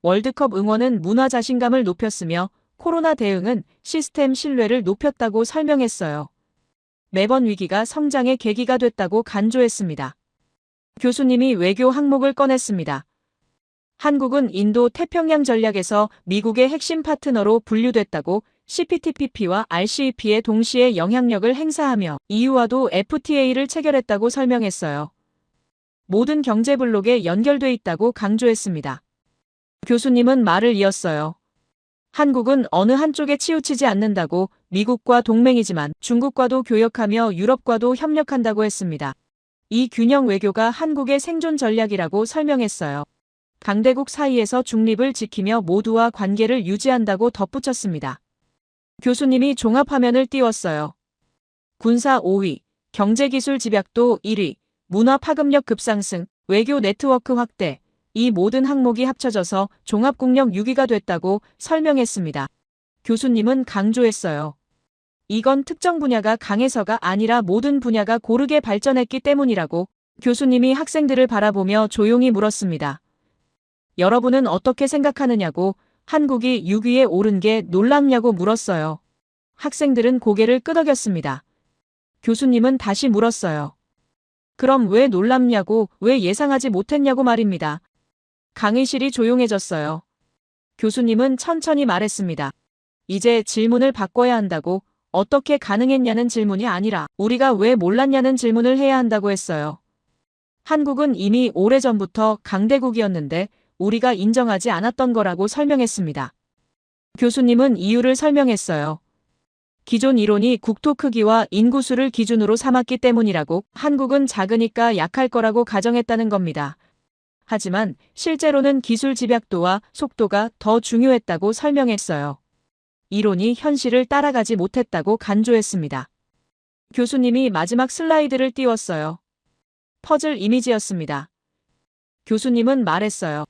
월드컵 응원은 문화 자신감을 높였으며 코로나 대응은 시스템 신뢰를 높였다고 설명했어요. 매번 위기가 성장의 계기가 됐다고 간조했습니다. 교수님이 외교 항목을 꺼냈습니다. 한국은 인도 태평양 전략에서 미국의 핵심 파트너로 분류됐다고, CPTPP와 RCEP에 동시에 영향력을 행사하며 EU와도 FTA를 체결했다고 설명했어요. 모든 경제 블록에 연결돼 있다고 강조했습니다. 교수님은 말을 이었어요. 한국은 어느 한쪽에 치우치지 않는다고, 미국과 동맹이지만 중국과도 교역하며 유럽과도 협력한다고 했습니다. 이 균형 외교가 한국의 생존 전략이라고 설명했어요. 강대국 사이에서 중립을 지키며 모두와 관계를 유지한다고 덧붙였습니다. 교수님이 종합화면을 띄웠어요. 군사 5위, 경제기술 집약도 1위, 문화 파급력 급상승, 외교 네트워크 확대, 이 모든 항목이 합쳐져서 종합국력 6위가 됐다고 설명했습니다. 교수님은 강조했어요. 이건 특정 분야가 강해서가 아니라 모든 분야가 고르게 발전했기 때문이라고. 교수님이 학생들을 바라보며 조용히 물었습니다. 여러분은 어떻게 생각하느냐고, 한국이 6위에 오른 게 놀랍냐고 물었어요. 학생들은 고개를 끄덕였습니다. 교수님은 다시 물었어요. 그럼 왜 놀랍냐고, 왜 예상하지 못했냐고 말입니다. 강의실이 조용해졌어요. 교수님은 천천히 말했습니다. 이제 질문을 바꿔야 한다고, 어떻게 가능했냐는 질문이 아니라 우리가 왜 몰랐냐는 질문을 해야 한다고 했어요. 한국은 이미 오래전부터 강대국이었는데 우리가 인정하지 않았던 거라고 설명했습니다. 교수님은 이유를 설명했어요. 기존 이론이 국토 크기와 인구수를 기준으로 삼았기 때문이라고, 한국은 작으니까 약할 거라고 가정했다는 겁니다. 하지만 실제로는 기술 집약도와 속도가 더 중요했다고 설명했어요. 이론이 현실을 따라가지 못했다고 간조했습니다. 교수님이 마지막 슬라이드를 띄웠어요. 퍼즐 이미지였습니다. 교수님은 말했어요.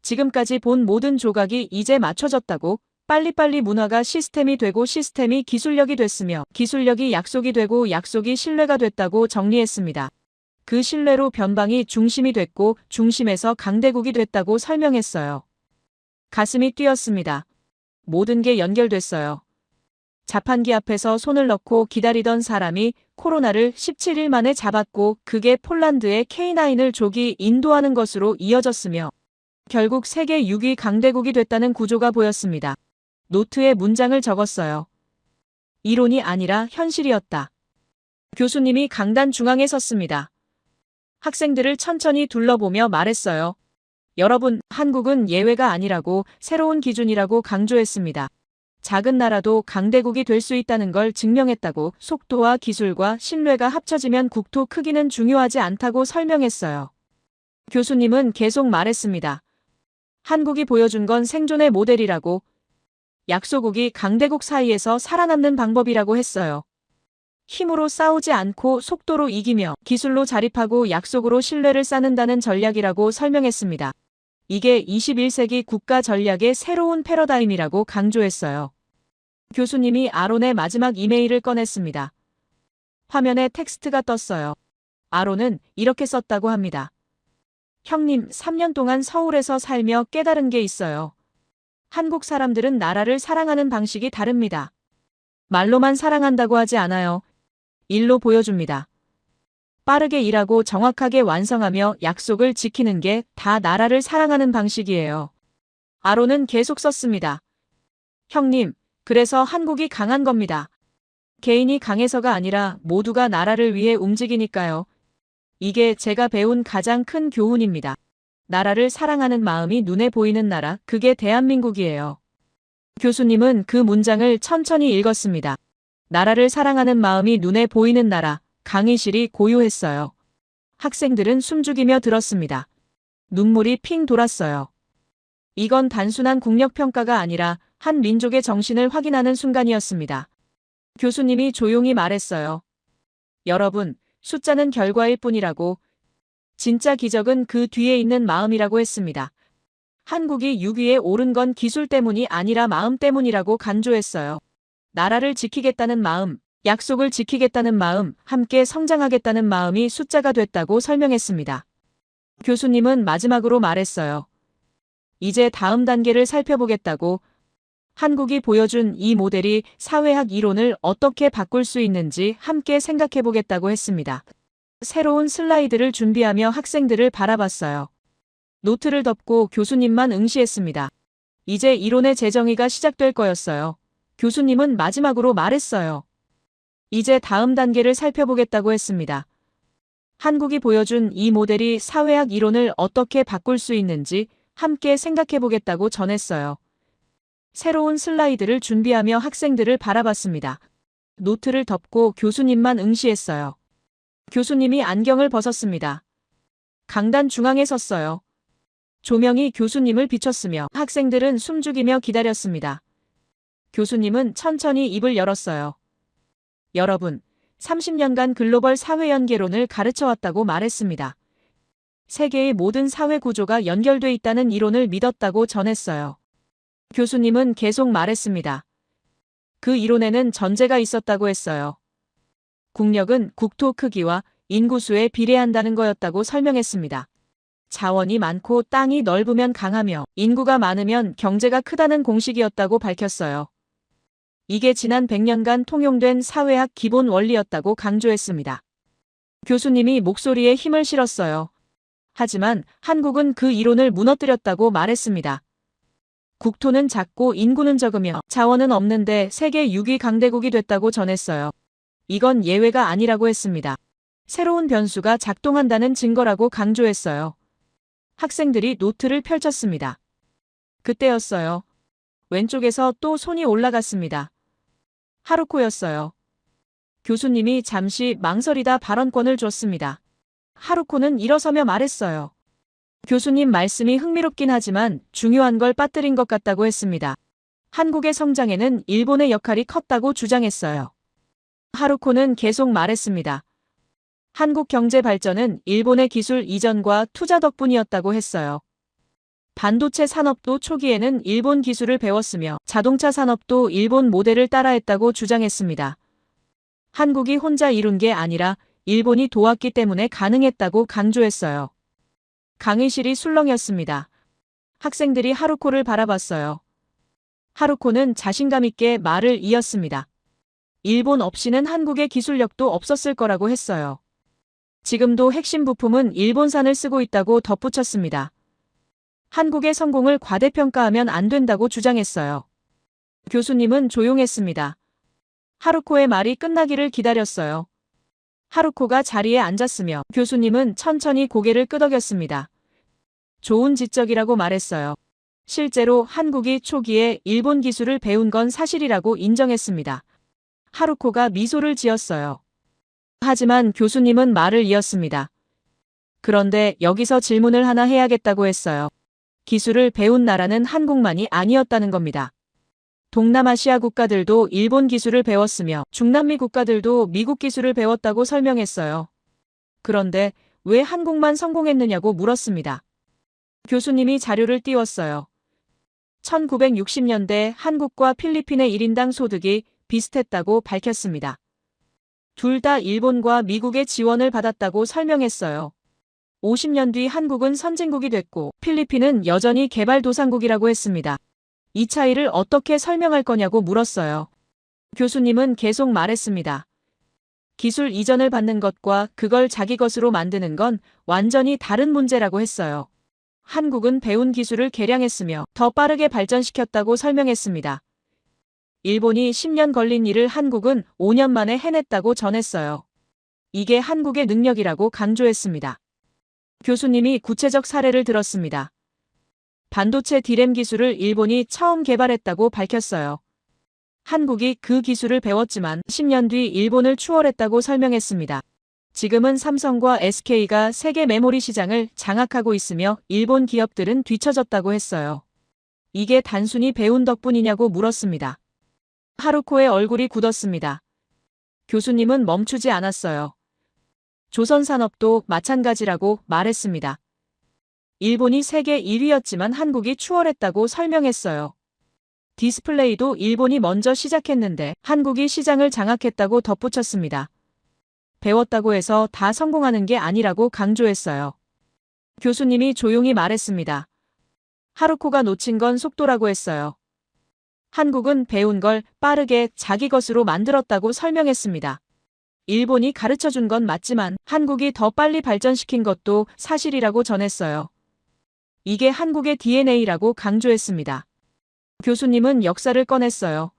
지금까지 본 모든 조각이 이제 맞춰졌다고, 빨리빨리 문화가 시스템이 되고 시스템이 기술력이 됐으며 기술력이 약속이 되고 약속이 신뢰가 됐다고 정리했습니다. 그 신뢰로 변방이 중심이 됐고 중심에서 강대국이 됐다고 설명했어요. 가슴이 뛰었습니다. 모든 게 연결됐어요. 자판기 앞에서 손을 넣고 기다리던 사람이 코로나를 17일 만에 잡았고 그게 폴란드의 K9을 조기 인도하는 것으로 이어졌으며 결국 세계 6위 강대국이 됐다는 구조가 보였습니다. 노트에 문장을 적었어요. 이론이 아니라 현실이었다. 교수님이 강단 중앙에 섰습니다. 학생들을 천천히 둘러보며 말했어요. 여러분, 한국은 예외가 아니라고 새로운 기준이라고 강조했습니다. 작은 나라도 강대국이 될 수 있다는 걸 증명했다고 속도와 기술과 신뢰가 합쳐지면 국토 크기는 중요하지 않다고 설명했어요. 교수님은 계속 말했습니다. 한국이 보여준 건 생존의 모델이라고 약소국이 강대국 사이에서 살아남는 방법이라고 했어요. 힘으로 싸우지 않고 속도로 이기며 기술로 자립하고 약속으로 신뢰를 쌓는다는 전략이라고 설명했습니다. 이게 21세기 국가 전략의 새로운 패러다임이라고 강조했어요. 교수님이 아론의 마지막 이메일을 꺼냈습니다. 화면에 텍스트가 떴어요. 아론은 이렇게 썼다고 합니다. 형님, 3년 동안 서울에서 살며 깨달은 게 있어요. 한국 사람들은 나라를 사랑하는 방식이 다릅니다. 말로만 사랑한다고 하지 않아요. 일로 보여줍니다. 빠르게 일하고 정확하게 완성하며 약속을 지키는 게 다 나라를 사랑하는 방식이에요. 아론은 계속 썼습니다. 형님, 그래서 한국이 강한 겁니다. 개인이 강해서가 아니라 모두가 나라를 위해 움직이니까요. 이게 제가 배운 가장 큰 교훈입니다. 나라를 사랑하는 마음이 눈에 보이는 나라, 그게 대한민국이에요. 교수님은 그 문장을 천천히 읽었습니다. 나라를 사랑하는 마음이 눈에 보이는 나라, 강의실이 고요했어요. 학생들은 숨죽이며 들었습니다. 눈물이 핑 돌았어요. 이건 단순한 국력평가가 아니라 한 민족의 정신을 확인하는 순간이었습니다. 교수님이 조용히 말했어요. 여러분, 숫자는 결과일 뿐이라고, 진짜 기적은 그 뒤에 있는 마음이라고 했습니다. 한국이 6위에 오른 건 기술 때문이 아니라 마음 때문이라고 강조했어요. 나라를 지키겠다는 마음, 약속을 지키겠다는 마음, 함께 성장하겠다는 마음이 숫자가 됐다고 설명했습니다. 교수님은 마지막으로 말했어요. 이제 다음 단계를 살펴보겠다고. 한국이 보여준 이 모델이 사회학 이론을 어떻게 바꿀 수 있는지 함께 생각해보겠다고 했습니다. 새로운 슬라이드를 준비하며 학생들을 바라봤어요. 노트를 덮고 교수님만 응시했습니다. 이제 이론의 재정의가 시작될 거였어요. 교수님은 마지막으로 말했어요. 이제 다음 단계를 살펴보겠다고 했습니다. 한국이 보여준 이 모델이 사회학 이론을 어떻게 바꿀 수 있는지 함께 생각해보겠다고 전했어요. 새로운 슬라이드를 준비하며 학생들을 바라봤습니다. 노트를 덮고 교수님만 응시했어요. 교수님이 안경을 벗었습니다. 강단 중앙에 섰어요. 조명이 교수님을 비췄으며 학생들은 숨죽이며 기다렸습니다. 교수님은 천천히 입을 열었어요. 여러분, 30년간 글로벌 사회연계론을 가르쳐왔다고 말했습니다. 세계의 모든 사회 구조가 연결돼 있다는 이론을 믿었다고 전했어요. 교수님은 계속 말했습니다. 그 이론에는 전제가 있었다고 했어요. 국력은 국토 크기와 인구수에 비례한다는 거였다고 설명했습니다. 자원이 많고 땅이 넓으면 강하며 인구가 많으면 경제가 크다는 공식이었다고 밝혔어요. 이게 지난 100년간 통용된 사회학 기본 원리였다고 강조했습니다. 교수님이 목소리에 힘을 실었어요. 하지만 한국은 그 이론을 무너뜨렸다고 말했습니다. 국토는 작고 인구는 적으며 자원은 없는데 세계 6위 강대국이 됐다고 전했어요. 이건 예외가 아니라고 했습니다. 새로운 변수가 작동한다는 증거라고 강조했어요. 학생들이 노트를 펼쳤습니다. 그때였어요. 왼쪽에서 또 손이 올라갔습니다. 하루코였어요. 교수님이 잠시 망설이다 발언권을 줬습니다. 하루코는 일어서며 말했어요. 교수님 말씀이 흥미롭긴 하지만 중요한 걸 빠뜨린 것 같다고 했습니다. 한국의 성장에는 일본의 역할이 컸다고 주장했어요. 하루코는 계속 말했습니다. 한국 경제 발전은 일본의 기술 이전과 투자 덕분이었다고 했어요. 반도체 산업도 초기에는 일본 기술을 배웠으며 자동차 산업도 일본 모델을 따라했다고 주장했습니다. 한국이 혼자 이룬 게 아니라 일본이 도왔기 때문에 가능했다고 강조했어요. 강의실이 술렁였습니다. 학생들이 하루코를 바라봤어요. 하루코는 자신감 있게 말을 이었습니다. 일본 없이는 한국의 기술력도 없었을 거라고 했어요. 지금도 핵심 부품은 일본산을 쓰고 있다고 덧붙였습니다. 한국의 성공을 과대평가하면 안 된다고 주장했어요. 교수님은 조용했습니다. 하루코의 말이 끝나기를 기다렸어요. 하루코가 자리에 앉았으며 교수님은 천천히 고개를 끄덕였습니다. 좋은 지적이라고 말했어요. 실제로 한국이 초기에 일본 기술을 배운 건 사실이라고 인정했습니다. 하루코가 미소를 지었어요. 하지만 교수님은 말을 이었습니다. 그런데 여기서 질문을 하나 해야겠다고 했어요. 기술을 배운 나라는 한국만이 아니었다는 겁니다. 동남아시아 국가들도 일본 기술을 배웠으며 중남미 국가들도 미국 기술을 배웠다고 설명했어요. 그런데 왜 한국만 성공했느냐고 물었습니다. 교수님이 자료를 띄웠어요. 1960년대 한국과 필리핀의 1인당 소득이 비슷했다고 밝혔습니다. 둘 다 일본과 미국의 지원을 받았다고 설명했어요. 50년 뒤 한국은 선진국이 됐고 필리핀은 여전히 개발도상국이라고 했습니다. 이 차이를 어떻게 설명할 거냐고 물었어요. 교수님은 계속 말했습니다. 기술 이전을 받는 것과 그걸 자기 것으로 만드는 건 완전히 다른 문제라고 했어요. 한국은 배운 기술을 개량했으며 더 빠르게 발전시켰다고 설명했습니다. 일본이 10년 걸린 일을 한국은 5년 만에 해냈다고 전했어요. 이게 한국의 능력이라고 강조했습니다. 교수님이 구체적 사례를 들었습니다. 반도체 D램 기술을 일본이 처음 개발했다고 밝혔어요. 한국이 그 기술을 배웠지만 10년 뒤 일본을 추월했다고 설명했습니다. 지금은 삼성과 SK가 세계 메모리 시장을 장악하고 있으며 일본 기업들은 뒤처졌다고 했어요. 이게 단순히 배운 덕분이냐고 물었습니다. 하루코의 얼굴이 굳었습니다. 교수님은 멈추지 않았어요. 조선산업도 마찬가지라고 말했습니다. 일본이 세계 1위였지만 한국이 추월했다고 설명했어요. 디스플레이도 일본이 먼저 시작했는데 한국이 시장을 장악했다고 덧붙였습니다. 배웠다고 해서 다 성공하는 게 아니라고 강조했어요. 교수님이 조용히 말했습니다. 하루코가 놓친 건 속도라고 했어요. 한국은 배운 걸 빠르게 자기 것으로 만들었다고 설명했습니다. 일본이 가르쳐준 건 맞지만 한국이 더 빨리 발전시킨 것도 사실이라고 전했어요. 이게 한국의 DNA라고 강조했습니다. 교수님은 역사를 꺼냈어요.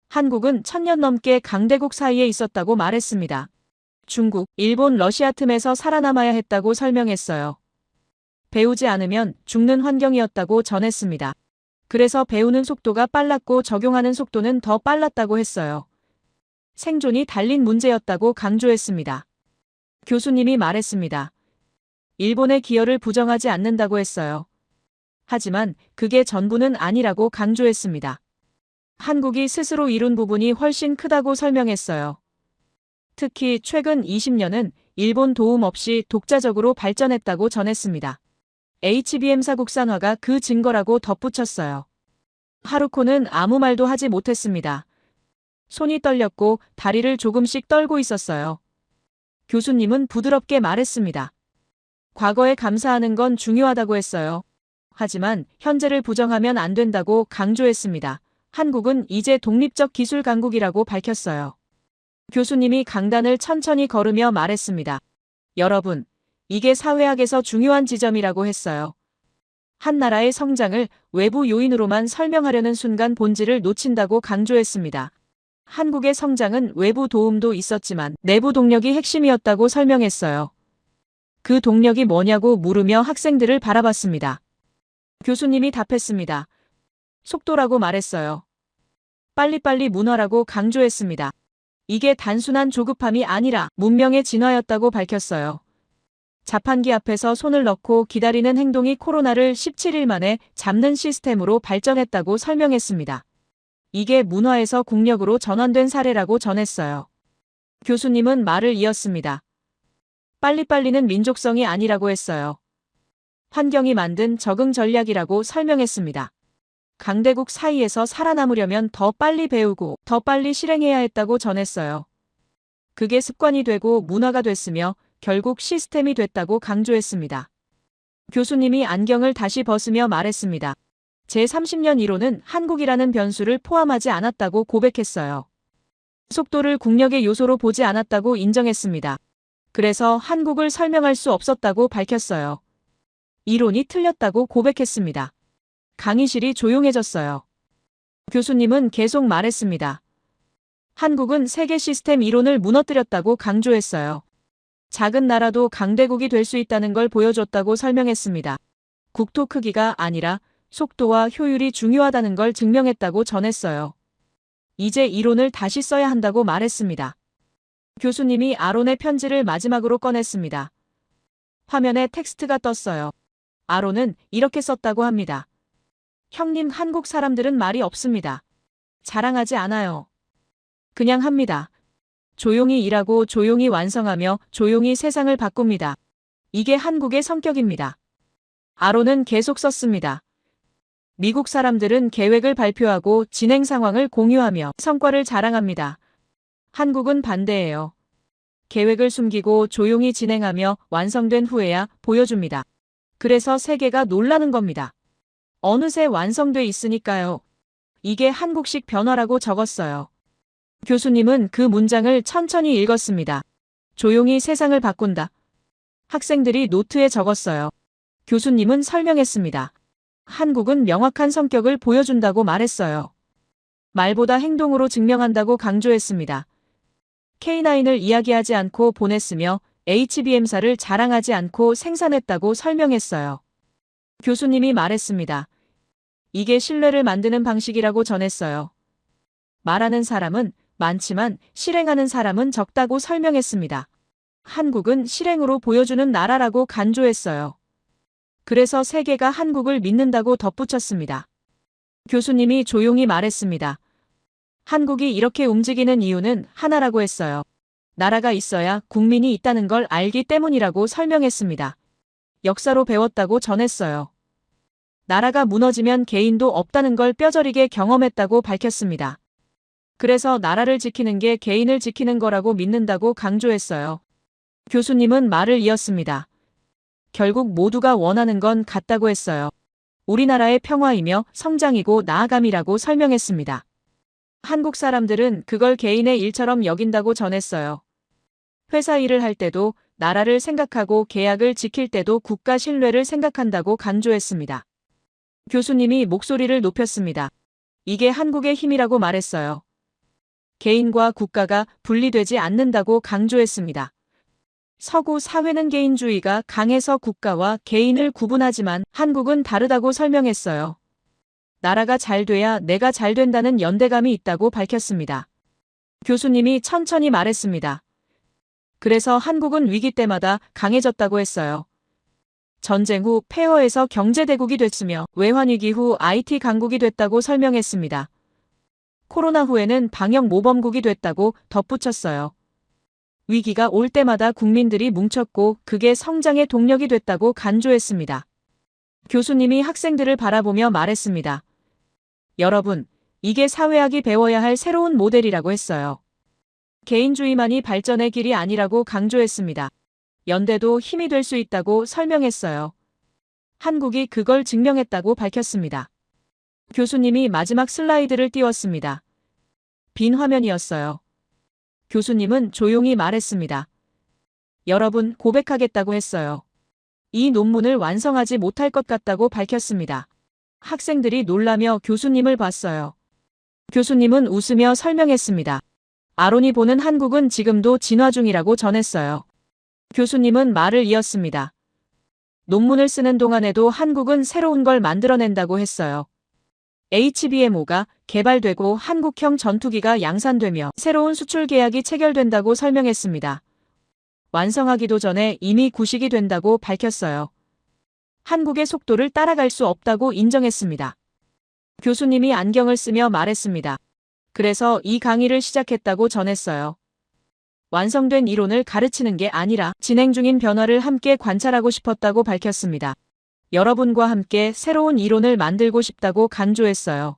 한국은 1000년 넘게 강대국 사이에 있었다고 말했습니다. 중국, 일본, 러시아 틈에서 살아남아야 했다고 설명했어요. 배우지 않으면 죽는 환경이었다고 전했습니다. 그래서 배우는 속도가 빨랐고 적용하는 속도는 더 빨랐다고 했어요. 생존이 달린 문제였다고 강조했습니다. 교수님이 말했습니다. 일본의 기여를 부정하지 않는다고 했어요. 하지만 그게 전부는 아니라고 강조했습니다. 한국이 스스로 이룬 부분이 훨씬 크다고 설명했어요. 특히 최근 20년은 일본 도움 없이 독자적으로 발전했다고 전했습니다. HBM사 국산화가 그 증거라고 덧붙였어요. 하루코는 아무 말도 하지 못했습니다. 손이 떨렸고 다리를 조금씩 떨고 있었어요. 교수님은 부드럽게 말했습니다. 과거에 감사하는 건 중요하다고 했어요. 하지만 현재를 부정하면 안 된다고 강조했습니다. 한국은 이제 독립적 기술 강국이라고 밝혔어요. 교수님이 강단을 천천히 걸으며 말했습니다. 여러분, 이게 사회학에서 중요한 지점이라고 했어요. 한 나라의 성장을 외부 요인으로만 설명하려는 순간 본질을 놓친다고 강조했습니다. 한국의 성장은 외부 도움도 있었지만 내부 동력이 핵심이었다고 설명했어요. 그 동력이 뭐냐고 물으며 학생들을 바라봤습니다. 교수님이 답했습니다. 속도라고 말했어요. 빨리빨리 문화라고 강조했습니다. 이게 단순한 조급함이 아니라 문명의 진화였다고 밝혔어요. 자판기 앞에서 손을 넣고 기다리는 행동이 코로나를 17일 만에 잡는 시스템으로 발전했다고 설명했습니다. 이게 문화에서 국력으로 전환된 사례라고 전했어요. 교수님은 말을 이었습니다. 빨리빨리는 민족성이 아니라고 했어요. 환경이 만든 적응 전략이라고 설명했습니다. 강대국 사이에서 살아남으려면 더 빨리 배우고 더 빨리 실행해야 했다고 전했어요. 그게 습관이 되고 문화가 됐으며 결국 시스템이 됐다고 강조했습니다. 교수님이 안경을 다시 벗으며 말했습니다. 제30년 이론은 한국이라는 변수를 포함하지 않았다고 고백했어요. 속도를 국력의 요소로 보지 않았다고 인정했습니다. 그래서 한국을 설명할 수 없었다고 밝혔어요. 이론이 틀렸다고 고백했습니다. 강의실이 조용해졌어요. 교수님은 계속 말했습니다. 한국은 세계 시스템 이론을 무너뜨렸다고 강조했어요. 작은 나라도 강대국이 될 수 있다는 걸 보여줬다고 설명했습니다. 국토 크기가 아니라 속도와 효율이 중요하다는 걸 증명했다고 전했어요. 이제 이론을 다시 써야 한다고 말했습니다. 교수님이 아론의 편지를 마지막으로 꺼냈습니다. 화면에 텍스트가 떴어요. 아론은 이렇게 썼다고 합니다. 형님, 한국 사람들은 말이 없습니다. 자랑하지 않아요. 그냥 합니다. 조용히 일하고 조용히 완성하며 조용히 세상을 바꿉니다. 이게 한국의 성격입니다. 아론은 계속 썼습니다. 미국 사람들은 계획을 발표하고 진행 상황을 공유하며 성과를 자랑합니다. 한국은 반대예요. 계획을 숨기고 조용히 진행하며 완성된 후에야 보여줍니다. 그래서 세계가 놀라는 겁니다. 어느새 완성돼 있으니까요. 이게 한국식 변화라고 적었어요. 교수님은 그 문장을 천천히 읽었습니다. 조용히 세상을 바꾼다. 학생들이 노트에 적었어요. 교수님은 설명했습니다. 한국은 명확한 성격을 보여준다고 말했어요. 말보다 행동으로 증명한다고 강조했습니다. K9을 이야기하지 않고 보냈으며 HBM사를 자랑하지 않고 생산했다고 설명했어요. 교수님이 말했습니다. 이게 신뢰를 만드는 방식이라고 전했어요. 말하는 사람은 많지만 실행하는 사람은 적다고 설명했습니다. 한국은 실행으로 보여주는 나라라고 간조했어요. 그래서 세계가 한국을 믿는다고 덧붙였습니다. 교수님이 조용히 말했습니다. 한국이 이렇게 움직이는 이유는 하나라고 했어요. 나라가 있어야 국민이 있다는 걸 알기 때문이라고 설명했습니다. 역사로 배웠다고 전했어요. 나라가 무너지면 개인도 없다는 걸 뼈저리게 경험했다고 밝혔습니다. 그래서 나라를 지키는 게 개인을 지키는 거라고 믿는다고 강조했어요. 교수님은 말을 이었습니다. 결국 모두가 원하는 건 같다고 했어요. 우리나라의 평화이며 성장이고 나아감이라고 설명했습니다. 한국 사람들은 그걸 개인의 일처럼 여긴다고 전했어요. 회사 일을 할 때도 나라를 생각하고 계약을 지킬 때도 국가 신뢰를 생각한다고 강조했습니다. 교수님이 목소리를 높였습니다. 이게 한국의 힘이라고 말했어요. 개인과 국가가 분리되지 않는다고 강조했습니다. 서구 사회는 개인주의가 강해서 국가와 개인을 구분하지만 한국은 다르다고 설명했어요. 나라가 잘 돼야 내가 잘 된다는 연대감이 있다고 밝혔습니다. 교수님이 천천히 말했습니다. 그래서 한국은 위기 때마다 강해졌다고 했어요. 전쟁 후 폐허에서 경제대국이 됐으며 외환위기 후 IT 강국이 됐다고 설명했습니다. 코로나 후에는 방역 모범국이 됐다고 덧붙였어요. 위기가 올 때마다 국민들이 뭉쳤고 그게 성장의 동력이 됐다고 간조했습니다. 교수님이 학생들을 바라보며 말했습니다. 여러분, 이게 사회학이 배워야 할 새로운 모델이라고 했어요. 개인주의만이 발전의 길이 아니라고 강조했습니다. 연대도 힘이 될 수 있다고 설명했어요. 한국이 그걸 증명했다고 밝혔습니다. 교수님이 마지막 슬라이드를 띄웠습니다. 빈 화면이었어요. 교수님은 조용히 말했습니다. 여러분, 고백하겠다고 했어요. 이 논문을 완성하지 못할 것 같다고 밝혔습니다. 학생들이 놀라며 교수님을 봤어요. 교수님은 웃으며 설명했습니다. 아론이 보는 한국은 지금도 진화 중이라고 전했어요. 교수님은 말을 이었습니다. 논문을 쓰는 동안에도 한국은 새로운 걸 만들어낸다고 했어요. HBM5가 개발되고 한국형 전투기가 양산되며 새로운 수출 계약이 체결된다고 설명했습니다. 완성하기도 전에 이미 구식이 된다고 밝혔어요. 한국의 속도를 따라갈 수 없다고 인정했습니다. 교수님이 안경을 쓰며 말했습니다. 그래서 이 강의를 시작했다고 전했어요. 완성된 이론을 가르치는 게 아니라 진행 중인 변화를 함께 관찰하고 싶었다고 밝혔습니다. 여러분과 함께 새로운 이론을 만들고 싶다고 강조했어요.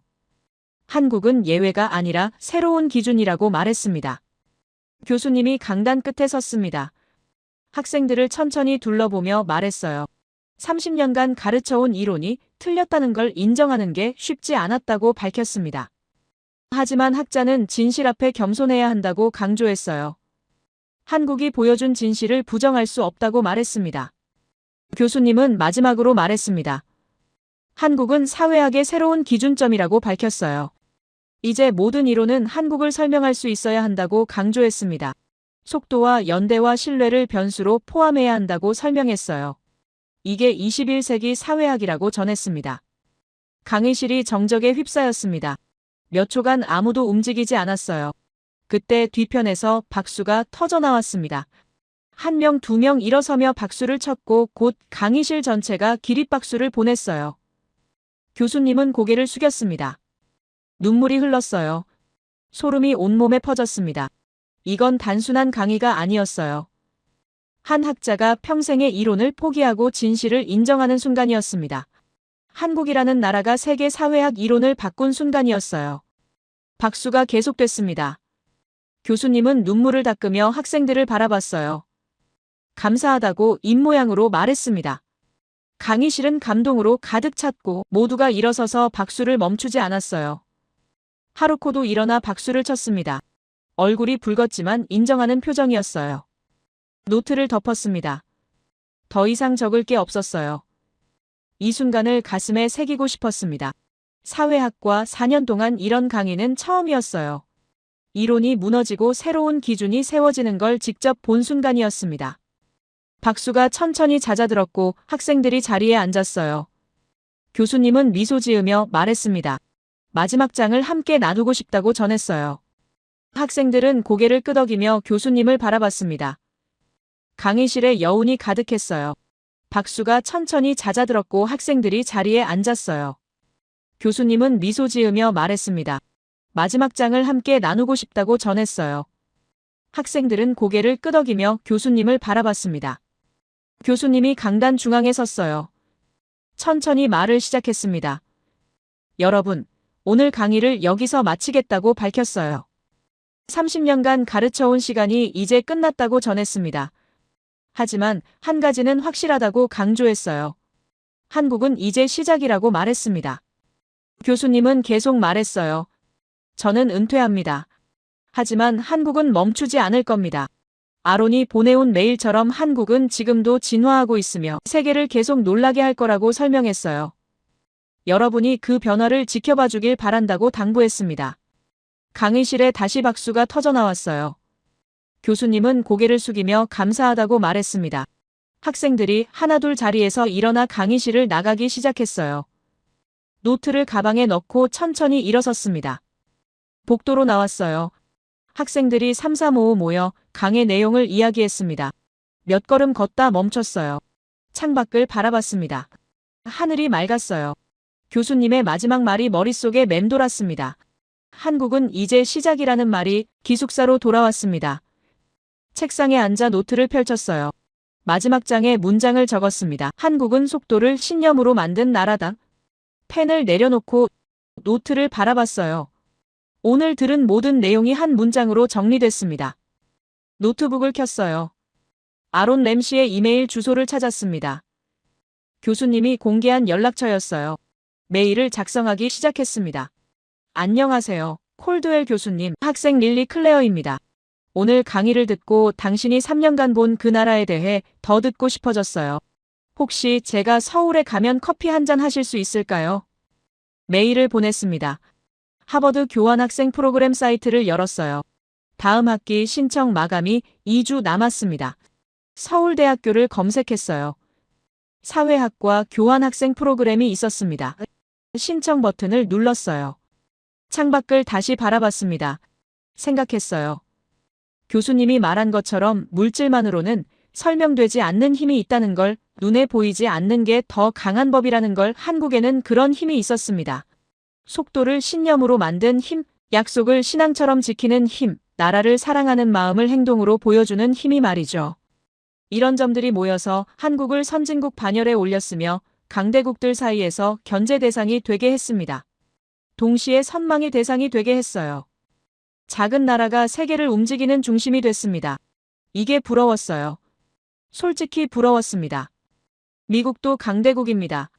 한국은 예외가 아니라 새로운 기준이라고 말했습니다. 교수님이 강단 끝에 섰습니다. 학생들을 천천히 둘러보며 말했어요. 30년간 가르쳐온 이론이 틀렸다는 걸 인정하는 게 쉽지 않았다고 밝혔습니다. 하지만 학자는 진실 앞에 겸손해야 한다고 강조했어요. 한국이 보여준 진실을 부정할 수 없다고 말했습니다. 교수님은 마지막으로 말했습니다. 한국은 사회학의 새로운 기준점이라고 밝혔어요. 이제 모든 이론은 한국을 설명할 수 있어야 한다고 강조했습니다. 속도와 연대와 신뢰를 변수로 포함해야 한다고 설명했어요. 이게 21세기 사회학이라고 전했습니다. 강의실이 정적에 휩싸였습니다. 몇 초간 아무도 움직이지 않았어요. 그때 뒤편에서 박수가 터져 나왔습니다. 한 명, 두 명 일어서며 박수를 쳤고 곧 강의실 전체가 기립박수를 보냈어요. 교수님은 고개를 숙였습니다. 눈물이 흘렀어요. 소름이 온몸에 퍼졌습니다. 이건 단순한 강의가 아니었어요. 한 학자가 평생의 이론을 포기하고 진실을 인정하는 순간이었습니다. 한국이라는 나라가 세계 사회학 이론을 바꾼 순간이었어요. 박수가 계속됐습니다. 교수님은 눈물을 닦으며 학생들을 바라봤어요. 감사하다고 입모양으로 말했습니다. 강의실은 감동으로 가득 찼고 모두가 일어서서 박수를 멈추지 않았어요. 하루코도 일어나 박수를 쳤습니다. 얼굴이 붉었지만 인정하는 표정이었어요. 노트를 덮었습니다. 더 이상 적을 게 없었어요. 이 순간을 가슴에 새기고 싶었습니다. 사회학과 4년 동안 이런 강의는 처음이었어요. 이론이 무너지고 새로운 기준이 세워지는 걸 직접 본 순간이었습니다. 박수가 천천히 잦아들었고 학생들이 자리에 앉았어요. 교수님은 미소 지으며 말했습니다. 마지막 장을 함께 나누고 싶다고 전했어요. 학생들은 고개를 끄덕이며 교수님을 바라봤습니다. 강의실에 여운이 가득했어요. 박수가 천천히 잦아들었고 학생들이 자리에 앉았어요. 교수님은 미소 지으며 말했습니다. 마지막 장을 함께 나누고 싶다고 전했어요. 학생들은 고개를 끄덕이며 교수님을 바라봤습니다. 교수님이 강단 중앙에 섰어요. 천천히 말을 시작했습니다. 여러분, 오늘 강의를 여기서 마치겠다고 밝혔어요. 30년간 가르쳐온 시간이 이제 끝났다고 전했습니다. 하지만 한 가지는 확실하다고 강조했어요. 한국은 이제 시작이라고 말했습니다. 교수님은 계속 말했어요. 저는 은퇴합니다. 하지만 한국은 멈추지 않을 겁니다. 아론이 보내온 메일처럼 한국은 지금도 진화하고 있으며 세계를 계속 놀라게 할 거라고 설명했어요. 여러분이 그 변화를 지켜봐 주길 바란다고 당부했습니다. 강의실에 다시 박수가 터져 나왔어요. 교수님은 고개를 숙이며 감사하다고 말했습니다. 학생들이 하나둘 자리에서 일어나 강의실을 나가기 시작했어요. 노트를 가방에 넣고 천천히 일어섰습니다. 복도로 나왔어요. 학생들이 3, 4, 5 모여 강의 내용을 이야기했습니다. 몇 걸음 걷다 멈췄어요. 창밖을 바라봤습니다. 하늘이 맑았어요. 교수님의 마지막 말이 머릿속에 맴돌았습니다. 한국은 이제 시작이라는 말이 기숙사로 돌아왔습니다. 책상에 앉아 노트를 펼쳤어요. 마지막 장에 문장을 적었습니다. 한국은 속도를 신념으로 만든 나라다. 펜을 내려놓고 노트를 바라봤어요. 오늘 들은 모든 내용이 한 문장으로 정리됐습니다. 노트북을 켰어요. 아론 램시의 이메일 주소를 찾았습니다. 교수님이 공개한 연락처였어요. 메일을 작성하기 시작했습니다. 안녕하세요. 콜드웰 교수님, 학생 릴리 클레어입니다. 오늘 강의를 듣고 당신이 3년간 본 그 나라에 대해 더 듣고 싶어졌어요. 혹시 제가 서울에 가면 커피 한 잔 하실 수 있을까요? 메일을 보냈습니다. 하버드 교환학생 프로그램 사이트를 열었어요. 다음 학기 신청 마감이 2주 남았습니다. 서울대학교를 검색했어요. 사회학과 교환학생 프로그램이 있었습니다. 신청 버튼을 눌렀어요. 창밖을 다시 바라봤습니다. 생각했어요. 교수님이 말한 것처럼 물질만으로는 설명되지 않는 힘이 있다는 걸, 눈에 보이지 않는 게 더 강한 법이라는 걸, 한국에는 그런 힘이 있었습니다. 속도를 신념으로 만든 힘, 약속을 신앙처럼 지키는 힘, 나라를 사랑하는 마음을 행동으로 보여주는 힘이 말이죠. 이런 점들이 모여서 한국을 선진국 반열에 올렸으며 강대국들 사이에서 견제 대상이 되게 했습니다. 동시에 선망의 대상이 되게 했어요. 작은 나라가 세계를 움직이는 중심이 됐습니다. 이게 부러웠어요. 솔직히 부러웠습니다. 미국도 강대국입니다.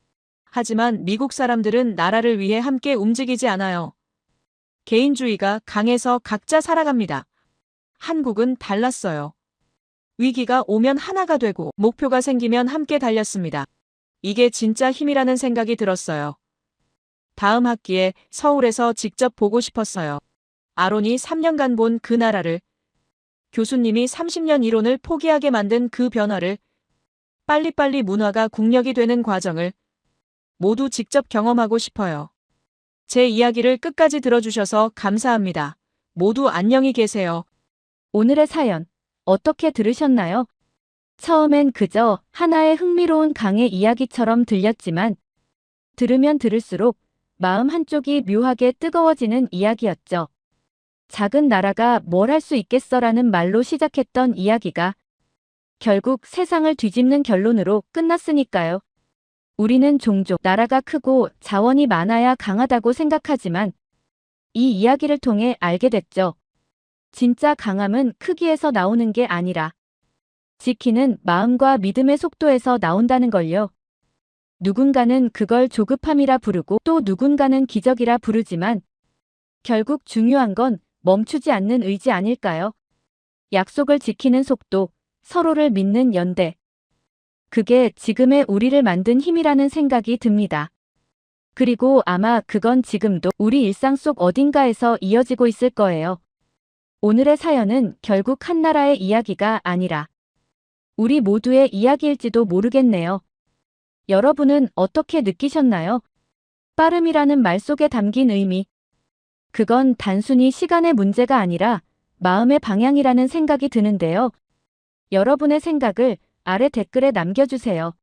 하지만 미국 사람들은 나라를 위해 함께 움직이지 않아요. 개인주의가 강해서 각자 살아갑니다. 한국은 달랐어요. 위기가 오면 하나가 되고 목표가 생기면 함께 달렸습니다. 이게 진짜 힘이라는 생각이 들었어요. 다음 학기에 서울에서 직접 보고 싶었어요. 아론이 3년간 본 그 나라를, 교수님이 30년 이론을 포기하게 만든 그 변화를, 빨리빨리 문화가 국력이 되는 과정을 모두 직접 경험하고 싶어요. 제 이야기를 끝까지 들어주셔서 감사합니다. 모두 안녕히 계세요. 오늘의 사연 어떻게 들으셨나요? 처음엔 그저 하나의 흥미로운 강의 이야기처럼 들렸지만 들으면 들을수록 마음 한쪽이 묘하게 뜨거워지는 이야기였죠. 작은 나라가 뭘 할 수 있겠어라는 말로 시작했던 이야기가 결국 세상을 뒤집는 결론으로 끝났으니까요. 우리는 종종 나라가 크고 자원이 많아야 강하다고 생각하지만 이 이야기를 통해 알게 됐죠. 진짜 강함은 크기에서 나오는 게 아니라 지키는 마음과 믿음의 속도에서 나온다는 걸요. 누군가는 그걸 조급함이라 부르고 또 누군가는 기적이라 부르지만 결국 중요한 건 멈추지 않는 의지 아닐까요? 약속을 지키는 속도, 서로를 믿는 연대. 그게 지금의 우리를 만든 힘이라는 생각이 듭니다. 그리고 아마 그건 지금도 우리 일상 속 어딘가에서 이어지고 있을 거예요. 오늘의 사연은 결국 한 나라의 이야기가 아니라 우리 모두의 이야기일지도 모르겠네요. 여러분은 어떻게 느끼셨나요? 빠름이라는 말 속에 담긴 의미. 그건 단순히 시간의 문제가 아니라 마음의 방향이라는 생각이 드는데요. 여러분의 생각을 아래 댓글에 남겨주세요.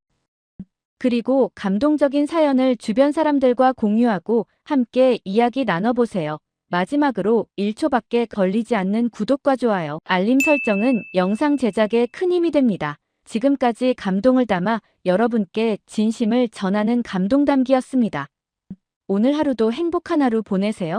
그리고 감동적인 사연을 주변 사람들과 공유하고 함께 이야기 나눠보세요. 마지막으로 1초밖에 걸리지 않는 구독과 좋아요, 알림 설정은 영상 제작에 큰 힘이 됩니다. 지금까지 감동을 담아 여러분께 진심을 전하는 감동담기였습니다. 오늘 하루도 행복한 하루 보내세요.